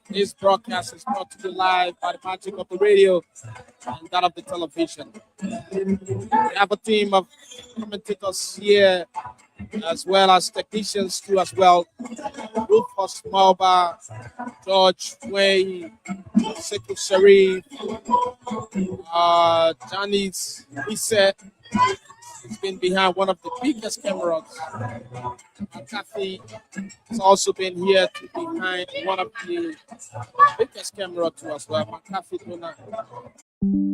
Speaker 2: this broadcast is brought to you live by the magic of the radio and that of the television. We have a team of commentators here, as well as technicians too, as well. Rufus Malba, George Way, Sekou Sharif, Janice Isse, He's been behind one of the biggest cameras. McCarthy has also been here behind one of the biggest camera too as well. McCarthy Donald.